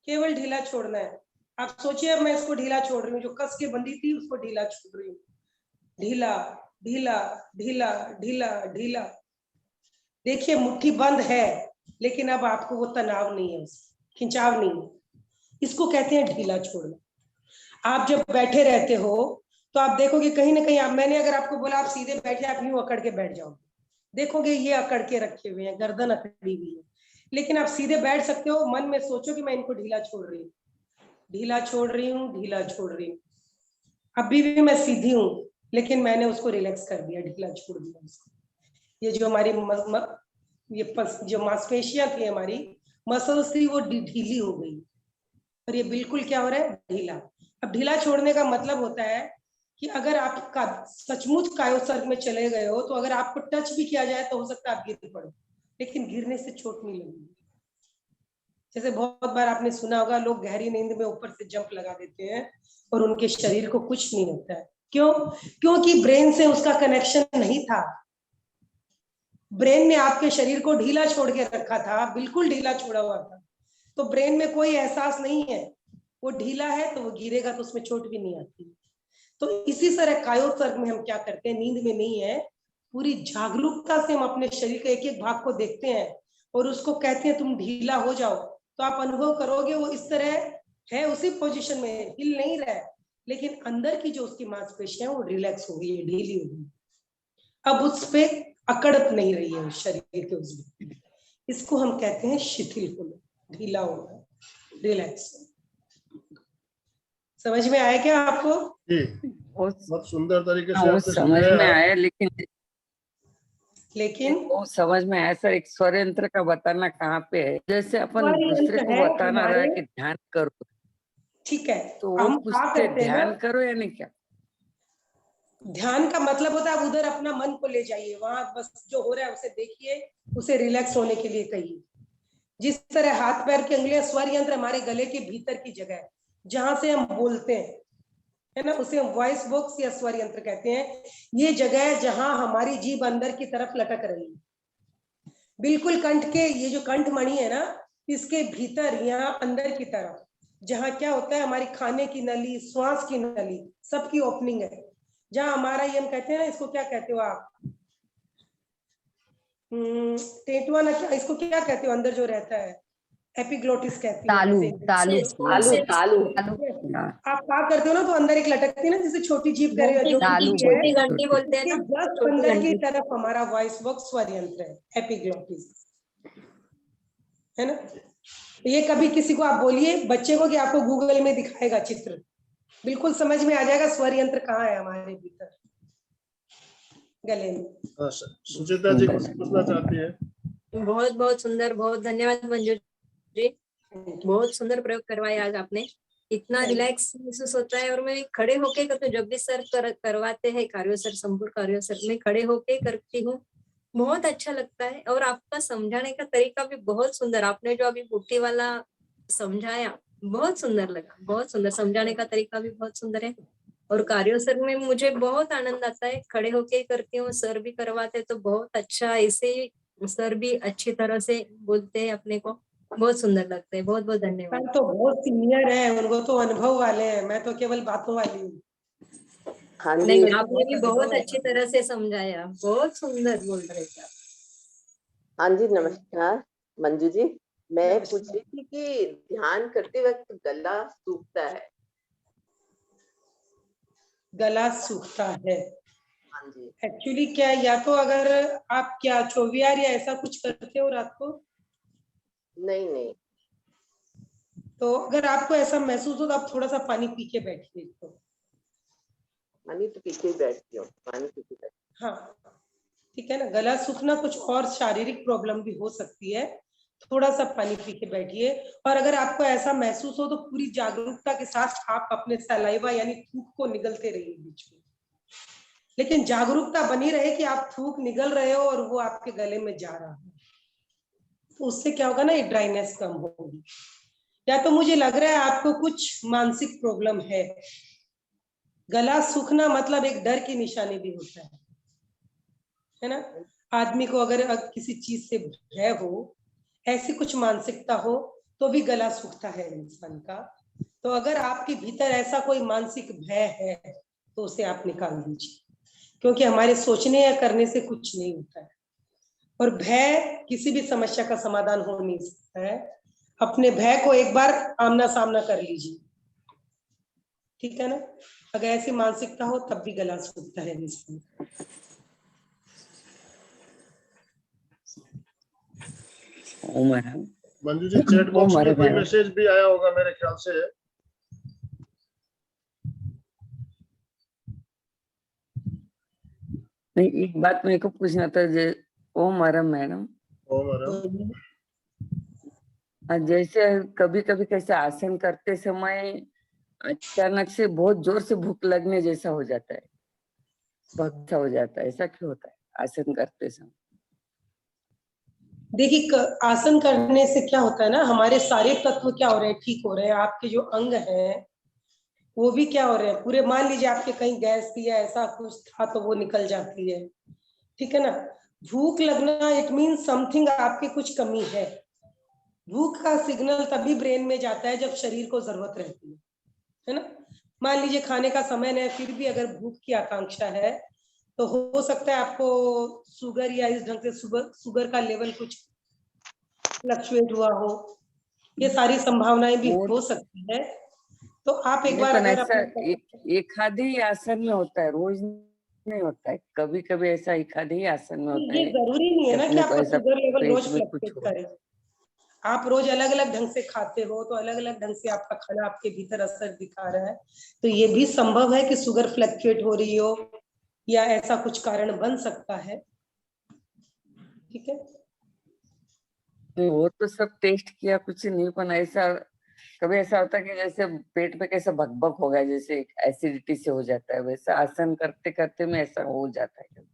केवल ढीला छोड़ना है। आप सोचिए अब मैं इसको ढीला छोड़ रही हूँ, जो कस के बंधी थी उसको ढीला छोड़ रही हूँ, ढीला ढीला ढीला ढीला ढीला। देखिए मुट्ठी बंद है, लेकिन अब आपको वो तनाव नहीं है, खिंचाव नहीं है, इसको कहते हैं ढीला छोड़ना। आप जब बैठे रहते हो तो आप देखोगे कहीं ना कहीं मैंने अगर आपको बोला आप सीधे बैठे, आप यूं अकड़ के बैठ जाओगे, देखोगे ये अकड़ के रखे हुए हैं, गर्दन अकड़ी हुई है। लेकिन आप सीधे बैठ सकते हो, मन में सोचो कि मैं इनको ढीला छोड़ रही हूँ, ढीला छोड़ रही हूँ, ढीला छोड़ रही हूँ। अभी भी मैं सीधी हूँ, लेकिन मैंने उसको रिलैक्स कर दिया, ढीला छोड़ दिया उसको। ये जो हमारी जो मांसपेशियां थी, हमारी मसल्स थी, वो ढीली हो गई, और ये बिल्कुल क्या हो रहा है, ढीला। अब ढीला छोड़ने का मतलब होता है कि अगर आपका सचमुच कायोसर्ग में चले गए हो, तो अगर आपको टच भी किया जाए तो हो सकता है आप गिर पड़ो, लेकिन गिरने से चोट नहीं लगेगी। जैसे बहुत बार आपने सुना होगा, लोग गहरी नींद में ऊपर से जंप लगा देते हैं और उनके शरीर को कुछ नहीं होता है। क्यों? क्योंकि ब्रेन से उसका कनेक्शन नहीं था। ब्रेन ने आपके शरीर को ढीला छोड़ के रखा था, बिल्कुल ढीला छोड़ा हुआ था, तो ब्रेन में कोई एहसास नहीं है, वो ढीला है तो वो गिरेगा तो उसमें चोट भी नहीं आती। तो इसी तरह कायोसर्ग में हम क्या करते हैं, नींद में नहीं है, पूरी जागरूकता से हम अपने शरीर के एक एक भाग को देखते हैं और उसको कहते हैं तुम ढीला हो जाओ। तो आप अनुभव करोगे वो इस तरह है, उसी पोजीशन में हिल नहीं रहा है, लेकिन अंदर की जो उसकी मांसपेशियां वो रिलैक्स हो गई है, ढीली हो गई, अब उस पे अकड़ नहीं रही है उस शरीर के उसमें। इसको हम कहते हैं शिथिल होना, ढीला होना, रिलैक्स। समझ में आया क्या आपको? जी, बहुत सुंदर तरीके से वो आपने समझ में समझाया। आया, लेकिन लेकिन वो समझ में आया सर, एक स्वर यंत्र का बताना कहाँ पे है, जैसे अपन स्वर दूसरे यंत्र को है बताना रहा है हमारे, कि ध्यान करो, ठीक है, तो वो हम क्या पूछते करते हैं ना, ध्यान करो यानी क्या? ध्यान का मतलब होता है आप उधर अपना मन को ले जाइए, वहां बस जो हो रहा है उसे देखिए, उसे रिलैक्स होने के लिए कहिए। जिस तरह हाथ पैर की अंगुलियां स्वर यंत्र हमारे गले के भीतर की जगह है, जहां से हम बोलते हैं, है ना, उसे हम वॉइस बॉक्स या स्वर यंत्र कहते हैं। ये जगह है जहां हमारी जीभ अंदर की तरफ लटक रही है, बिल्कुल कंठ के, ये जो कंठ मणि है ना, इसके भीतर यहाँ अंदर की तरफ, जहाँ क्या होता है, हमारी खाने की नली, श्वास की नली, सबकी ओपनिंग है, जहाँ हमारा ये हम कहते हैं ना, इसको क्या कहते हो आप, टेटुआ ना, क्या इसको क्या कहते हो अंदर जो रहता है, एपिग्लोटिस कहती है तालु जैसे। तालु तालु तालु आप क्या करते हो ना, तो अंदर एक लटकती है ना, जैसे छोटी जीभ कर रहे हो, घंटी जो तालु कुछ है, छोटी घंटी बोलते हैं इसके ना, जस्ट छोटी अंदर की घंटी। तरफ हमारा वॉइस बॉक्स स्वर यंत्र है, एपिग्लोटिस, है ना। ये कभी किसी को आप बोलिए बच्चे को कि आपको गूगल में दिखाएगा चित्र, बिल्कुल समझ में आ जाएगा स्वर यंत्र कहाँ है हमारे भीतर गले में। हाँ, सुचिता जी कुछ पूछना चाहती है। बहुत बहुत सुंदर, बहुत धन्यवाद मंजू जी, बहुत सुंदर प्रयोग करवाया आज आपने, इतना रिलैक्स महसूस होता है। और मैं खड़े होके करती हूँ, जब भी सर करवाते हैं कार्यो सर, संपूर्ण कार्यो सर, मैं खड़े होके करती हूँ बहुत अच्छा लगता है और आपका समझाने का तरीका भी बहुत सुंदर। आपने जो अभी बूटी वाला समझाया बहुत सुंदर लगा, बहुत सुंदर। समझाने का तरीका भी बहुत सुंदर है। और कार्यो सर में मुझे बहुत आनंद आता है, खड़े होके ही करती हूँ, सर भी करवाते तो बहुत अच्छा। ऐसे ही सर भी अच्छी तरह से बोलते हैं अपने को, बहुत सुंदर लगता है। बहुत बहुत धन्यवाद। सर तो बहुत सीनियर है, उनको तो अनुभव वाले हैं, मैं तो केवल बातों वाली हूँ। हाँ जी, नहीं, आपने भी बहुत अच्छी तरह से समझाया, बहुत सुंदर बोल रहे थे आप। हाँ जी, नमस्कार मंजू जी। मैं नमस्कार। पूछ रही थी कि ध्यान करते वक्त गला सूखता है। गला सूखता है हाँ जी। एक्चुअली क्या है, या तो अगर आप क्या चौवियार या ऐसा कुछ करते हो रात को, नहीं नहीं, तो अगर आपको ऐसा महसूस हो तो आप थोड़ा सा पानी पी के बैठिए। तो पानी तो पी के ही बैठती हूँ, पानी पी के बैठती हाँ, ठीक है ना। गला सूखना कुछ और शारीरिक प्रॉब्लम भी हो सकती है, थोड़ा सा पानी पी के बैठिए। और अगर आपको ऐसा महसूस हो तो पूरी जागरूकता के साथ आप अपने सलाइवा यानी थूक को निगलते रहिए बीच में, लेकिन जागरूकता बनी रहे कि आप थूक निगल रहे हो और वो आपके गले में जा रहा है। तो उससे क्या होगा ना, ये ड्राइनेस कम होगी। या तो मुझे लग रहा है आपको कुछ मानसिक प्रॉब्लम है। गला सूखना मतलब एक डर की निशानी भी होता है ना। आदमी को अगर किसी चीज से भय हो, ऐसी कुछ मानसिकता हो, तो भी गला सूखता है इंसान का। तो अगर आपके भीतर ऐसा कोई मानसिक भय है तो उसे आप निकाल दीजिए, क्योंकि हमारे सोचने या करने से कुछ नहीं होता है। और भय किसी भी समस्या का समाधान हो नहीं सकता है। अपने भय को एक बार आमना सामना कर लीजिए, ठीक है ना। अगर ऐसी मानसिकता हो तब भी गला सूखता है इंसान। ओ महाराज, मंजू जी, चैट ओ बॉक्स में महाराज कोई महाराज। मैसेज भी आया होगा मेरे ख्याल से। नहीं, एक बात मेरे को पूछना था। ओ मैडम, ओ मैडम, जैसे कभी कभी कैसे आसन करते समय अचानक से बहुत जोर से भूख लगने जैसा हो जाता है, भक्सा हो जाता है, ऐसा क्यों होता है आसन करते समय? देखिए, आसन करने से क्या होता है ना, हमारे सारे तत्व क्या हो रहे हैं, ठीक हो रहे हैं। आपके जो अंग हैं वो भी क्या हो रहे हैं, पूरे। मान लीजिए आपके कहीं गैस थी या ऐसा कुछ था तो वो निकल जाती है, ठीक है ना। भूख लगना इट मीन समथिंग, आपकी कुछ कमी है। भूख का सिग्नल तभी ब्रेन में जाता है जब शरीर को जरूरत रहती है ना। मान लीजिए खाने का समय है, फिर भी अगर भूख की आकांक्षा है तो हो सकता है आपको शुगर या इस ढंग से शुगर का लेवल कुछ फ्लक्चुएट हुआ हो। ये सारी संभावनाएं भी वो हो सकती है। तो आप एक नहीं, बार पर अगर ऐसा अपना, एक आधे ही आसन में होता है, रोज नहीं होता है। कभी कभी ऐसा एक आधे ही आसन में होता ये है जरूरी नहीं कि है ना कि अपने को आपका ऐसा शुगर लेवल रोज पेट में कुछ फ्लक्चुएट हो। करे। आप रोज अलग अलग ढंग से खाते हो तो अलग अलग ढंग से आपका खाना आपके भीतर असर दिखा रहा है। तो ये भी संभव है कि शुगर फ्लक्चुएट हो रही हो या ऐसा कुछ कारण बन सकता है, ठीक है। नहीं, वो तो सब टेस्ट किया, कुछ नहीं। पर ऐसा कभी ऐसा होता है कि जैसे पेट में कैसा भकभक हो गया, जैसे एसिडिटी से हो जाता है, वैसा आसन करते करते में ऐसा हो जाता है।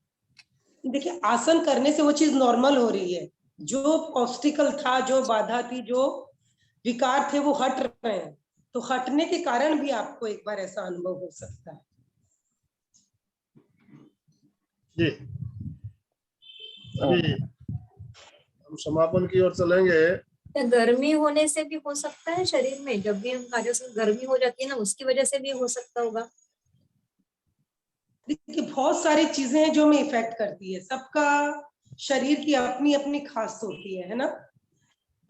देखिए, आसन करने से वो चीज नॉर्मल हो रही है। जो ऑब्स्टिकल था, जो बाधा थी, जो विकार थे, वो हट रहे हैं। तो हटने के कारण भी आपको एक बार ऐसा अनुभव हो सकता है। जी अभी हम समापन की ओर चलेंगे। क्या गर्मी होने से भी हो सकता है शरीर में? जब भी हम कार्यों से गर्मी हो जाती है ना, उसकी वजह से भी हो सकता होगा। देखिए, बहुत सारी चीजें हैं जो हमें इफेक्ट करती है। सबका शरीर की अपनी अपनी खास होती है ना।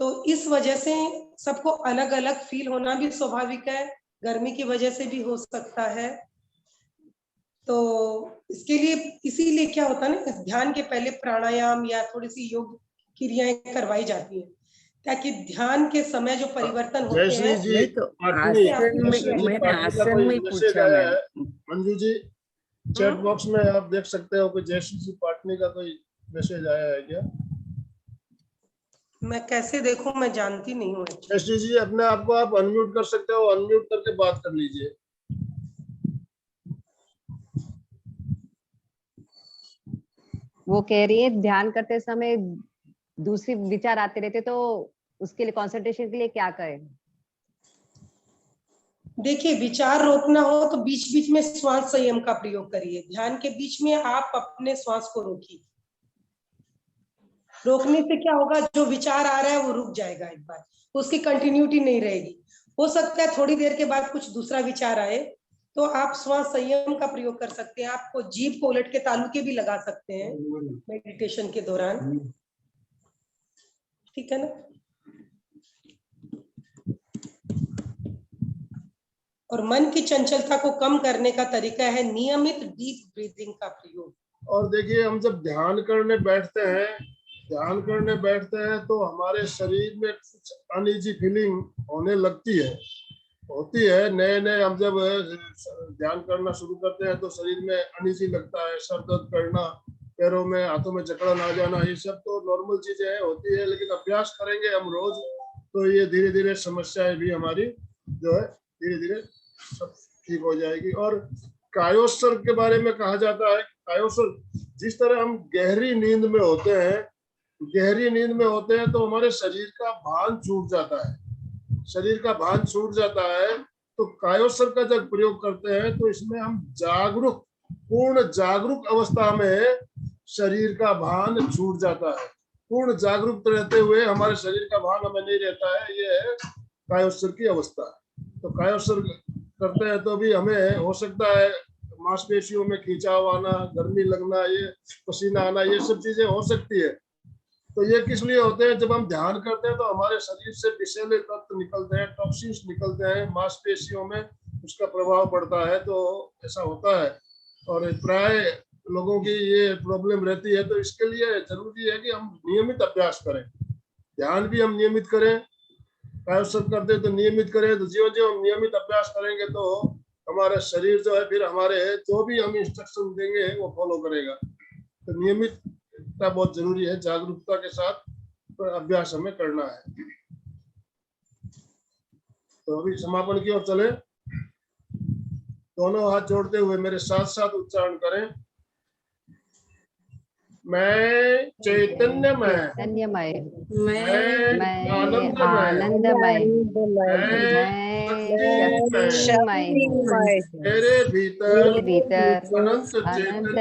तो इस वजह से सबको अलग अलग फील होना भी स्वाभाविक है। गर्मी की वजह से भी हो सकता है। तो इसके लिए, इसीलिए क्या होता है ना, ध्यान के पहले प्राणायाम या थोड़ी सी योग क्रियाएं करवाई जाती है, ताकि ध्यान के समय जो परिवर्तन होते जयश्री हैं जी नहीं तो पाटनी, आसन में, जयश्री जी मैंने पाटनी का आसन कोई में ही मैसेज पूछा आया है। Madam. Manju ji, chat box में आप देख सकते हो कि जयश्री जी पाटनी का कोई मैसेज आया है क्या? मैं कैसे देखूं, मैं जानती नहीं हूँ। जयश्री जी, अपने आप को आप अनम्यूट कर सकते हो, अनम्यूट करके बात कर लीजिए। वो कह रही है ध्यान करते समय दूसरे विचार आते रहते, तो उसके लिए कंसंट्रेशन के लिए क्या करें? देखिए, विचार रोकना हो तो बीच बीच में श्वास संयम का प्रयोग करिए। ध्यान के बीच में आप अपने श्वास को रोकिए। रोकने से क्या होगा, जो विचार आ रहा है वो रुक जाएगा एक बार, उसकी कंटिन्यूटी नहीं रहेगी। हो सकता है थोड़ी देर के बाद कुछ दूसरा विचार आए, तो आप श्वास संयम का प्रयोग कर सकते हैं। आपको जीभ को उलट के तालुके भी लगा सकते हैं मेडिटेशन के दौरान, ठीक है ना। और मन की चंचलता को कम करने का तरीका है नियमित डीप ब्रीदिंग का प्रयोग। और देखिए, हम जब ध्यान करने बैठते हैं तो हमारे शरीर में कुछ अनईजी फीलिंग होने लगती है, होती है। नए नए हम जब ध्यान करना शुरू करते हैं तो शरीर में अनईजी लगता है, सर दर्द करना, पैरों में हाथों में जकड़न आ जाना, ये सब तो नॉर्मल चीजें होती है। लेकिन अभ्यास करेंगे हम रोज तो ये धीरे धीरे समस्याएं भी हमारी जो है धीरे धीरे सब ठीक हो जाएगी। और कायोत्सर्ग के बारे में कहा जाता है, कायोत्सर्ग जिस तरह हम गहरी नींद में होते हैं तो हमारे शरीर का भान छूट जाता है। तो कायोत्सर्ग का जब प्रयोग करते हैं तो इसमें हम पूर्ण जागरूक अवस्था में शरीर का भान छूट जाता है। पूर्ण जागरूक रहते हुए हमारे शरीर का भान हमें नहीं रहता है, ये है कायोत्सर्ग की अवस्था। तो कायोत्सर्ग करते हैं तो भी हमें हो सकता है मांसपेशियों में खिंचाव आना, गर्मी लगना, ये पसीना आना, ये सब चीजें हो सकती है। तो ये किस लिए होते हैं, जब हम ध्यान करते हैं तो हमारे शरीर से विषैले तत्व निकलते हैं, टॉक्सिन्स निकलते हैं, मांसपेशियों में उसका प्रभाव पड़ता है, तो ऐसा होता है। और प्राय लोगों की ये प्रॉब्लम रहती है। तो इसके लिए जरूरी है कि हम नियमित अभ्यास करें, ध्यान भी हम नियमित करें, कायोत्सर्ग करते हैं तो नियमित करें। तो ज्यों ज्यों हम नियमित अभ्यास करेंगे तो हमारा शरीर जो है फिर हमारे जो भी हम इंस्ट्रक्शन देंगे वो फॉलो करेगा। तो नियमितता बहुत जरूरी है, जागरूकता के साथ अभ्यास हमें करना है। तो अभी समापन की ओर चले। दोनों हाथ जोड़ते हुए मेरे साथ साथ उच्चारण करें। मैं चैतन्यमय, मैं आनंदमय, मैं शक्तिमय, मेरे भीतर अनंत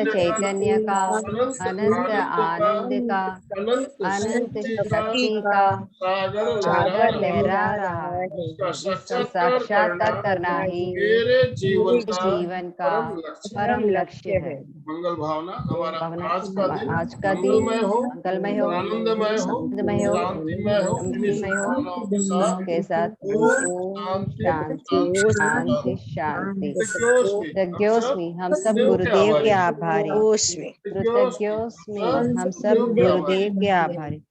चैतन्य का, अनंत आनंद का, अनंत शक्ति का सागर लहरा रहा है, जिसका साक्षात्कार करना ही मेरे जीवन का परम लक्ष्य है। मंगल भावना। हमारा आज का दिन मंगलमय हो, आनंदमय हो, शांतिमय हो, के साथ शांति शांति। कृतज्ञोस्मि हम सब गुरुदेव के आभारी, कृतज्ञोस्मि हम सब गुरुदेव के आभारी।